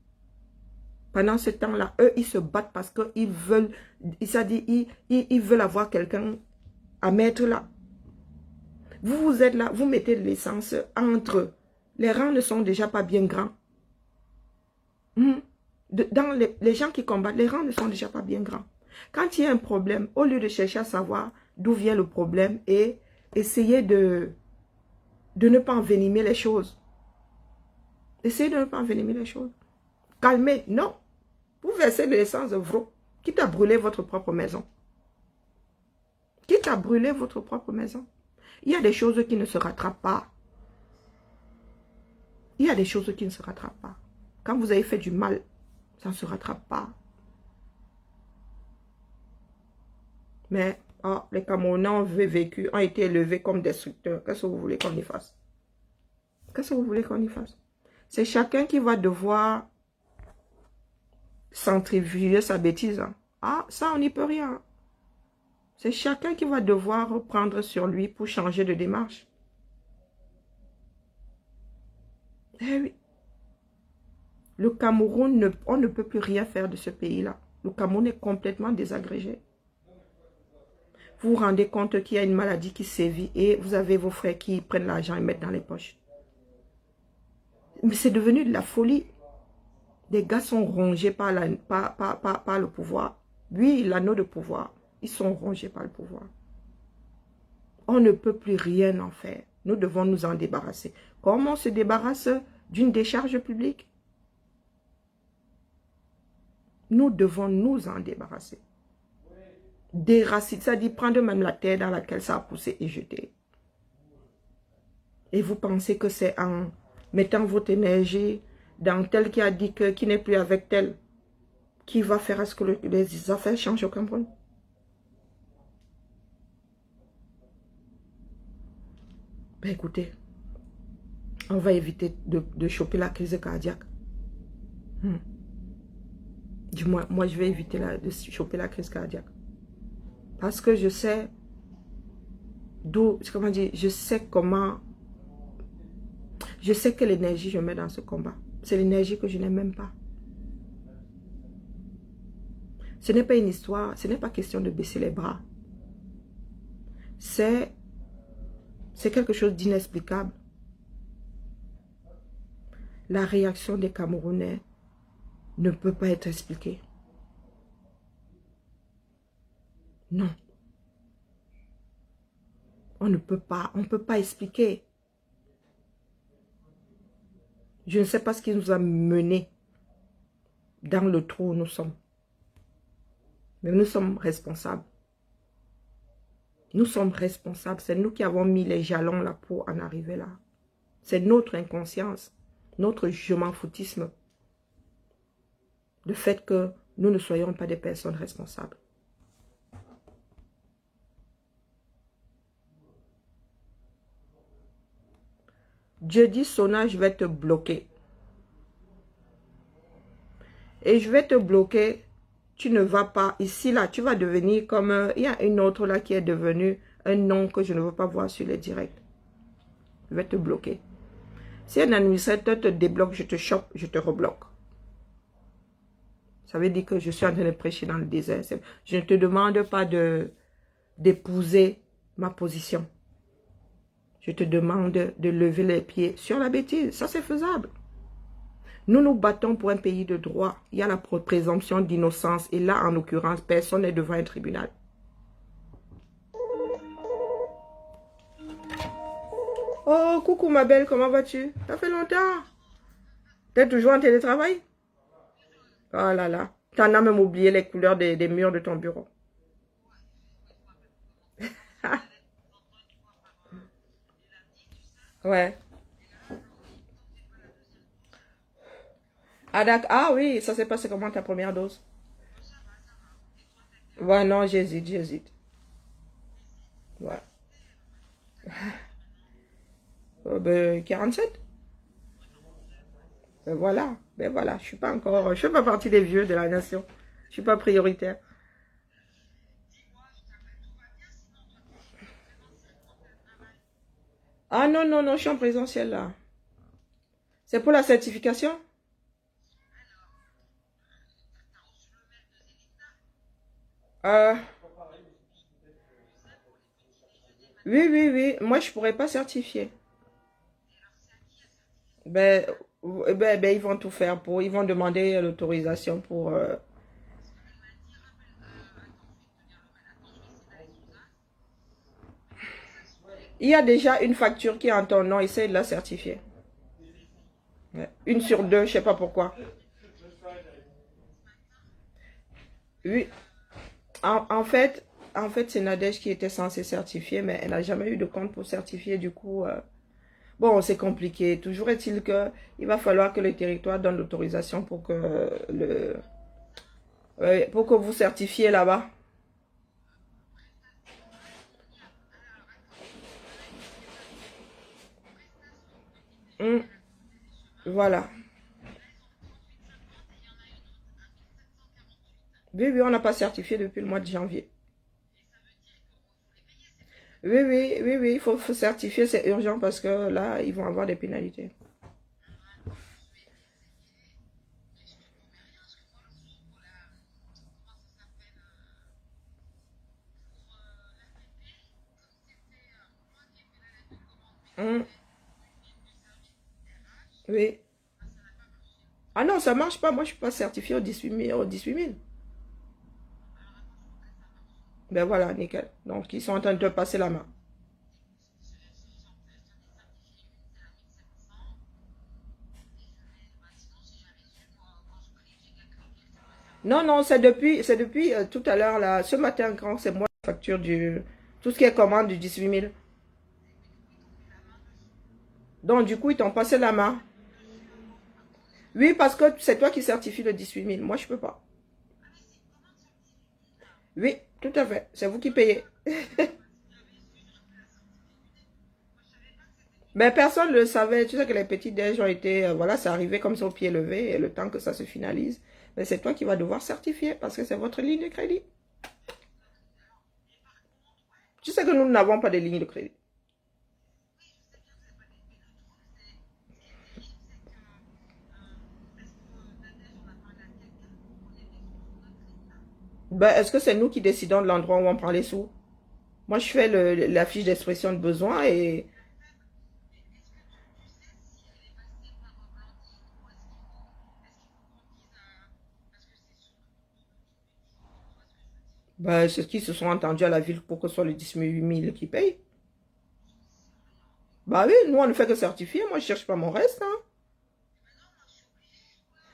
Pendant ce temps-là, eux, ils se battent parce qu'ils veulent, ils veulent avoir quelqu'un à mettre là. Vous êtes là, vous mettez de l'essence entre eux. Les rangs ne sont déjà pas bien grands. Dans les gens qui combattent, les rangs ne sont déjà pas bien grands. Quand il y a un problème, au lieu de chercher à savoir d'où vient le problème et essayer de ne pas envenimer les choses. Essayez de ne pas envenimer les choses. Calmez, non. Vous versez de l'essence de vrai, quitte à brûler votre propre maison. Quitte à brûler votre propre maison. Il y a des choses qui ne se rattrapent pas. Il y a des choses qui ne se rattrapent pas. Quand vous avez fait du mal, ça ne se rattrape pas. Mais les Camerounais ont vécu, ont été élevés comme destructeurs. Qu'est-ce que vous voulez qu'on y fasse? Qu'est-ce que vous voulez qu'on y fasse? C'est chacun qui va devoir centrifuger sa bêtise. Hein. Ah, ça, on n'y peut rien. C'est chacun qui va devoir prendre sur lui pour changer de démarche. Eh oui. Le Cameroun, on ne peut plus rien faire de ce pays-là. Le Cameroun est complètement désagrégé. Vous vous rendez compte qu'il y a une maladie qui sévit et vous avez vos frères qui prennent l'argent et mettent dans les poches. Mais c'est devenu de la folie. Des gars sont rongés par le pouvoir. Oui, l'anneau de pouvoir. Ils sont rongés par le pouvoir. On ne peut plus rien en faire. Nous devons nous en débarrasser. Comment on se débarrasse d'une décharge publique? Nous devons nous en débarrasser. Déraciner, ça dit prendre même la terre dans laquelle ça a poussé et jeter. Et vous pensez que c'est en mettant votre énergie dans tel qui a dit que qui n'est plus avec tel qui va faire à ce que les affaires changent au Cameroun? Ben écoutez, on va éviter de choper la crise cardiaque. Du moins, moi je vais éviter de choper la crise cardiaque. Parce que je sais d'où, comment dire, je sais quelle énergie je mets dans ce combat. C'est l'énergie que je n'ai même pas. Ce n'est pas une histoire, ce n'est pas question de baisser les bras. C'est quelque chose d'inexplicable. La réaction des Camerounais ne peut pas être expliquée. Non. On ne peut pas expliquer. Je ne sais pas ce qui nous a menés dans le trou où nous sommes. Mais nous sommes responsables. Nous sommes responsables. C'est nous qui avons mis les jalons là pour en arriver là. C'est notre inconscience, notre je m'en foutisme. Le fait que nous ne soyons pas des personnes responsables. Dieu dit, Sona, je vais te bloquer. Et je vais te bloquer. Tu ne vas pas ici, là, tu vas devenir comme... il y a une autre là qui est devenue un nom que je ne veux pas voir sur les directs. Je vais te bloquer. Si un administrateur te débloque, je te chope, je te rebloque. Ça veut dire que je suis en train de prêcher dans le désert. Je ne te demande pas d'épouser ma position. Je te demande de lever les pieds sur la bêtise. Ça, c'est faisable. Nous nous battons pour un pays de droit. Il y a la présomption d'innocence. Et là, en l'occurrence, personne n'est devant un tribunal. Oh, coucou ma belle, comment vas-tu? Ça fait longtemps. T'es toujours en télétravail? Oh là là. T'en as même oublié les couleurs des murs de ton bureau. Ouais. Ah oui, ça s'est passé comment ta première dose? Ouais, non, j'hésite. Ouais. Ben, 47. Ben voilà, je suis pas encore, je fais pas partie des vieux de la nation. Je suis pas prioritaire. Ah non, non, non, je suis en présentiel là. C'est pour la certification? Euh, oui, oui, oui. Moi, je pourrais pas certifier. Ben, ils vont tout faire pour... Ils vont demander l'autorisation pour... Il y a déjà une facture qui est en ton nom. Essaye de la certifier. Ouais. Une sur deux, je sais pas pourquoi. Oui. En fait, c'est Nadège qui était censée certifier, mais elle n'a jamais eu de compte pour certifier. Du coup, bon, c'est compliqué. Toujours est-il que il va falloir que le territoire donne l'autorisation pour que pour que vous certifiez là-bas. Hmm, voilà. Oui, oui, on n'a pas certifié depuis le mois de janvier. Oui, oui, oui, oui, faut certifier, c'est urgent parce que là, ils vont avoir des pénalités. Hmm, oui. Ah non, ça marche pas. Moi, je suis pas certifiée au 18 000, au 18 000. Ben voilà, nickel. Donc, ils sont en train de te passer la main. Non, non, c'est depuis tout à l'heure, là, ce matin, quand c'est moi la facture tout ce qui est commande du 18 000. Donc, du coup, ils t'ont passé la main. Oui, parce que c'est toi qui certifie le 18 000. Moi, je peux pas. Oui, tout à fait. C'est vous qui payez. Mais personne ne le savait. Tu sais que les petits déj ont été, voilà, c'est arrivé comme ça au pied levé et le temps que ça se finalise. Mais c'est toi qui vas devoir certifier parce que c'est votre ligne de crédit. Tu sais que nous n'avons pas de ligne de crédit. Ben, est-ce que c'est nous qui décidons de l'endroit où on prend les sous? Moi, je fais la fiche d'expression de besoin et ben, c'est ce qui se sont entendus à la ville pour que ce soit les 18 000 qui payent. Bah oui, nous, on ne fait que certifier. Moi, je cherche pas mon reste, hein.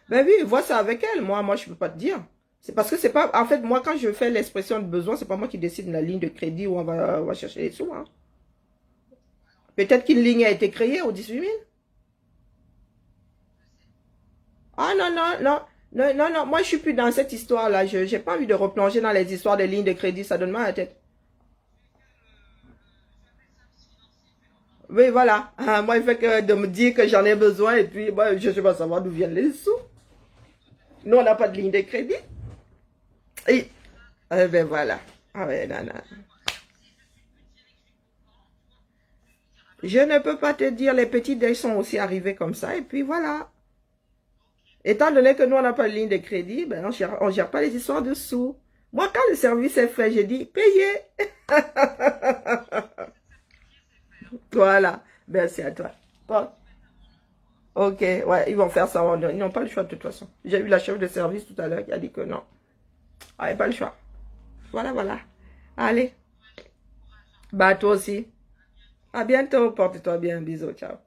Ben oui, vois ça avec elle. Moi, je peux pas te dire. C'est parce que c'est pas... En fait, moi, quand je fais l'expression de besoin, c'est pas moi qui décide de la ligne de crédit où on va chercher les sous, hein. Peut-être qu'une ligne a été créée au 18 000. Ah non, non, non. Non, non, non. Moi, je suis plus dans cette histoire-là. Je n'ai pas envie de replonger dans les histoires des lignes de crédit. Ça donne mal à la tête. Oui, voilà. Ah, moi, il fait que de me dire que j'en ai besoin et puis moi, je ne sais pas savoir d'où viennent les sous. Nous, on n'a pas de ligne de crédit. Et, ben voilà. Ah ouais, non, non. Je ne peux pas te dire, les petits déj sont aussi arrivés comme ça. Et puis voilà. Étant donné que nous, on n'a pas de ligne de crédit, ben, on gère pas les histoires de sous. Moi, quand le service est fait, j'ai dit, payez. Voilà. Merci à toi. Bon. Ok, ouais, ils vont faire ça. Ils n'ont pas le choix de toute façon. J'ai eu la chef de service tout à l'heure qui a dit que non. Ah, il n'y a pas le choix. Voilà, voilà. Allez. Bah, toi aussi. À bientôt. Porte-toi bien. Bisous. Ciao.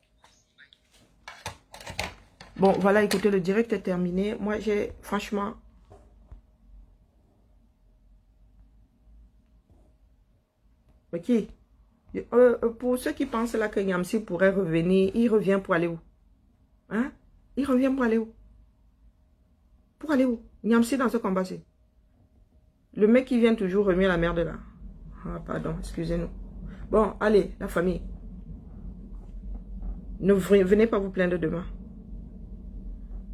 Bon, voilà, écoutez, le direct est terminé. Moi, franchement... Ok. Pour ceux qui pensent là que Niamsi pourrait revenir, il revient pour aller où? Hein? Il revient pour aller où? Pour aller où? Niamsi dans ce combat-ci. Le mec qui vient toujours remuer la merde là. Ah, pardon, excusez-nous. Bon, allez, la famille. Ne venez pas vous plaindre demain.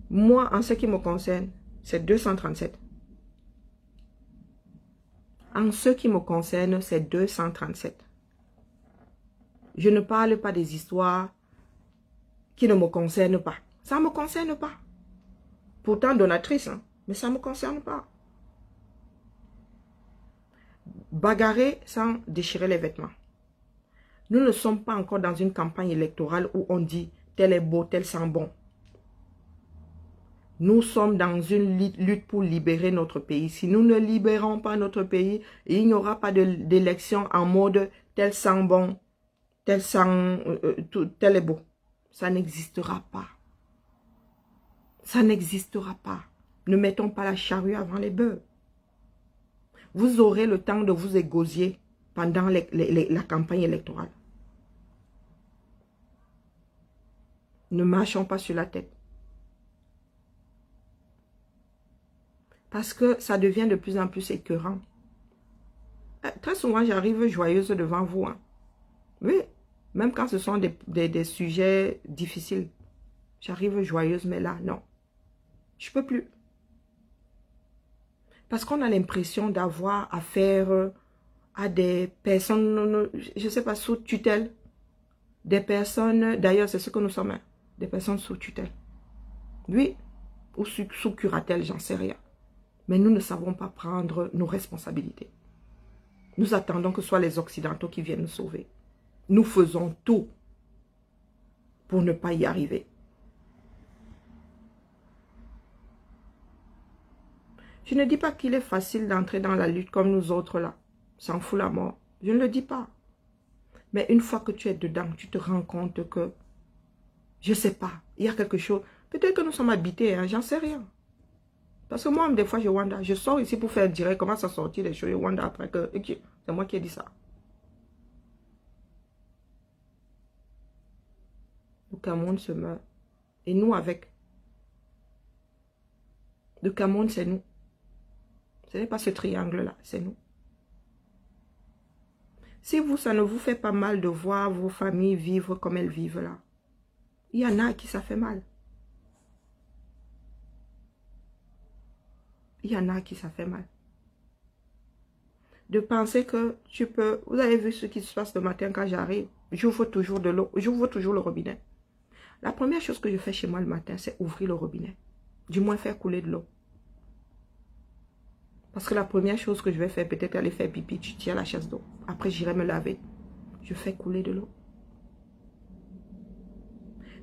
Moi, en ce qui me concerne, c'est 237. En ce qui me concerne, c'est 237. Je ne parle pas des histoires qui ne me concernent pas. Ça ne me concerne pas. Pourtant donatrice, hein, mais ça ne me concerne pas. Bagarrer sans déchirer les vêtements. Nous ne sommes pas encore dans une campagne électorale où on dit tel est beau, tel sent bon. Nous sommes dans une lutte pour libérer notre pays. Si nous ne libérons pas notre pays, il n'y aura pas d'élection en mode tel sent bon, tel est beau. Ça n'existera pas. Ça n'existera pas. Ne mettons pas la charrue avant les bœufs. Vous aurez le temps de vous égosier pendant la campagne électorale. Ne marchons pas sur la tête. Parce que ça devient de plus en plus écœurant. Très souvent, j'arrive joyeuse devant vous. Hein. Oui, même quand ce sont des sujets difficiles. J'arrive joyeuse, mais là, non. Je ne peux plus. Parce qu'on a l'impression d'avoir affaire à des personnes, je ne sais pas, sous tutelle. Des personnes, d'ailleurs, c'est ce que nous sommes, hein, des personnes sous tutelle. Oui, ou sous curatelle, j'en sais rien. Mais nous ne savons pas prendre nos responsabilités. Nous attendons que ce soit les Occidentaux qui viennent nous sauver. Nous faisons tout pour ne pas y arriver. Je ne dis pas qu'il est facile d'entrer dans la lutte comme nous autres là. S'en fout la mort. Je ne le dis pas. Mais une fois que tu es dedans, tu te rends compte que, je ne sais pas, il y a quelque chose. Peut-être que nous sommes habités, hein, j'en sais rien. Parce que moi, des fois, je wonder. Je sors ici pour faire direct, comment ça sortir les choses. Je wonder après que, c'est moi qui ai dit ça. Le Cameroun se meurt. Et nous avec. Le Cameroun, c'est nous. Ce n'est pas ce triangle-là, c'est nous. Si vous, ça ne vous fait pas mal de voir vos familles vivre comme elles vivent là, il y en a à qui ça fait mal. Il y en a à qui ça fait mal. De penser que tu peux... Vous avez vu ce qui se passe le matin quand j'arrive. J'ouvre toujours de l'eau. J'ouvre toujours le robinet. La première chose que je fais chez moi le matin, c'est ouvrir le robinet. Du moins faire couler de l'eau. Parce que la première chose que je vais faire, peut-être aller faire pipi, tu tiens la chasse d'eau. Après, j'irai me laver. Je fais couler de l'eau.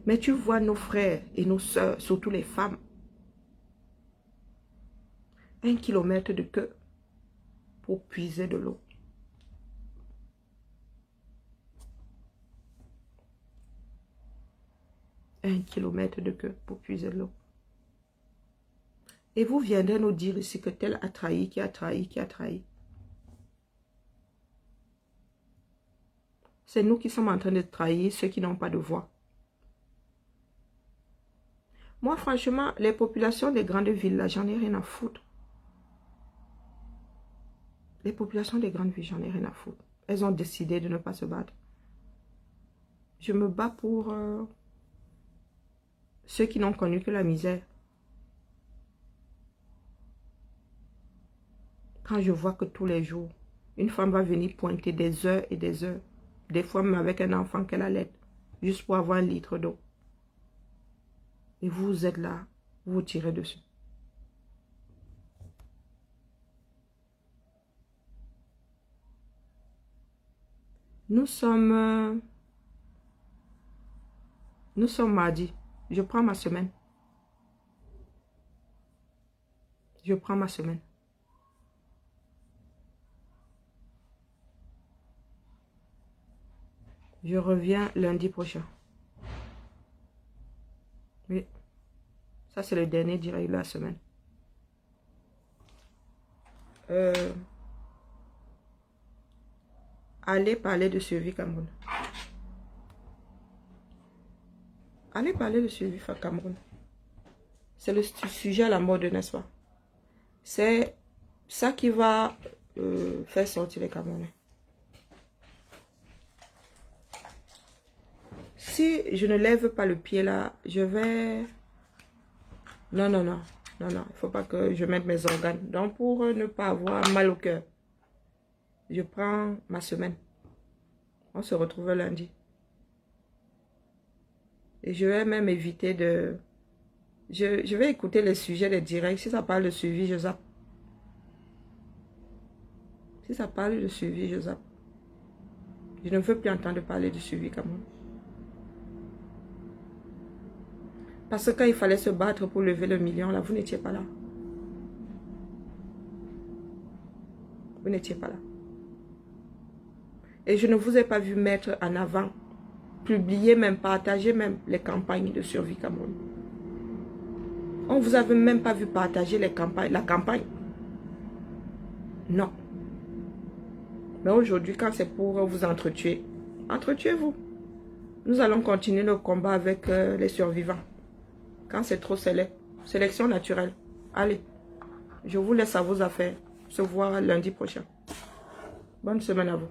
Mais tu vois nos frères et nos sœurs, surtout les femmes, 1 kilomètre de queue pour puiser de l'eau. Un kilomètre de queue pour puiser de l'eau. Et vous viendrez nous dire ici que tel a trahi, qui a trahi, qui a trahi. C'est nous qui sommes en train de trahir ceux qui n'ont pas de voix. Moi, franchement, les populations des grandes villes, là, j'en ai rien à foutre. Les populations des grandes villes, j'en ai rien à foutre. Elles ont décidé de ne pas se battre. Je me bats pour ceux qui n'ont connu que la misère. Quand je vois que tous les jours, une femme va venir pointer des heures et des heures, des fois même avec un enfant qu'elle allait, juste pour avoir 1 litre d'eau. Et vous êtes là, vous vous tirez dessus. Nous sommes mardi. Je prends ma semaine. Je prends ma semaine. Je reviens lundi prochain. Oui. Ça, c'est le dernier direct de la semaine. Allez parler de survie Cameroun. Allez parler de survie Cameroun. C'est le sujet à la mode, n'est-ce pas? C'est ça qui va faire sortir les Camerounais. Si je ne lève pas le pied là, je vais... Non, non, non. Non, non. Il ne faut pas que je mette mes organes. Donc, pour ne pas avoir mal au cœur, je prends ma semaine. On se retrouve lundi. Et je vais même éviter de Je vais écouter les sujets, les directs. Si ça parle de suivi, je zappe. Si ça parle de suivi, je zappe. Je ne veux plus entendre parler de suivi quand même. Parce que quand il fallait se battre pour lever le million, là, vous n'étiez pas là. Vous n'étiez pas là. Et je ne vous ai pas vu mettre en avant, publier même, partager même les campagnes de survie Cameroun. On ne vous avait même pas vu partager les campagnes, la campagne. Non. Mais aujourd'hui, quand c'est pour vous entretuer, entretuez-vous. Nous allons continuer le combat avec les survivants. Quand c'est trop sélection naturelle. Allez, je vous laisse à vos affaires. Se voir lundi prochain. Bonne semaine à vous.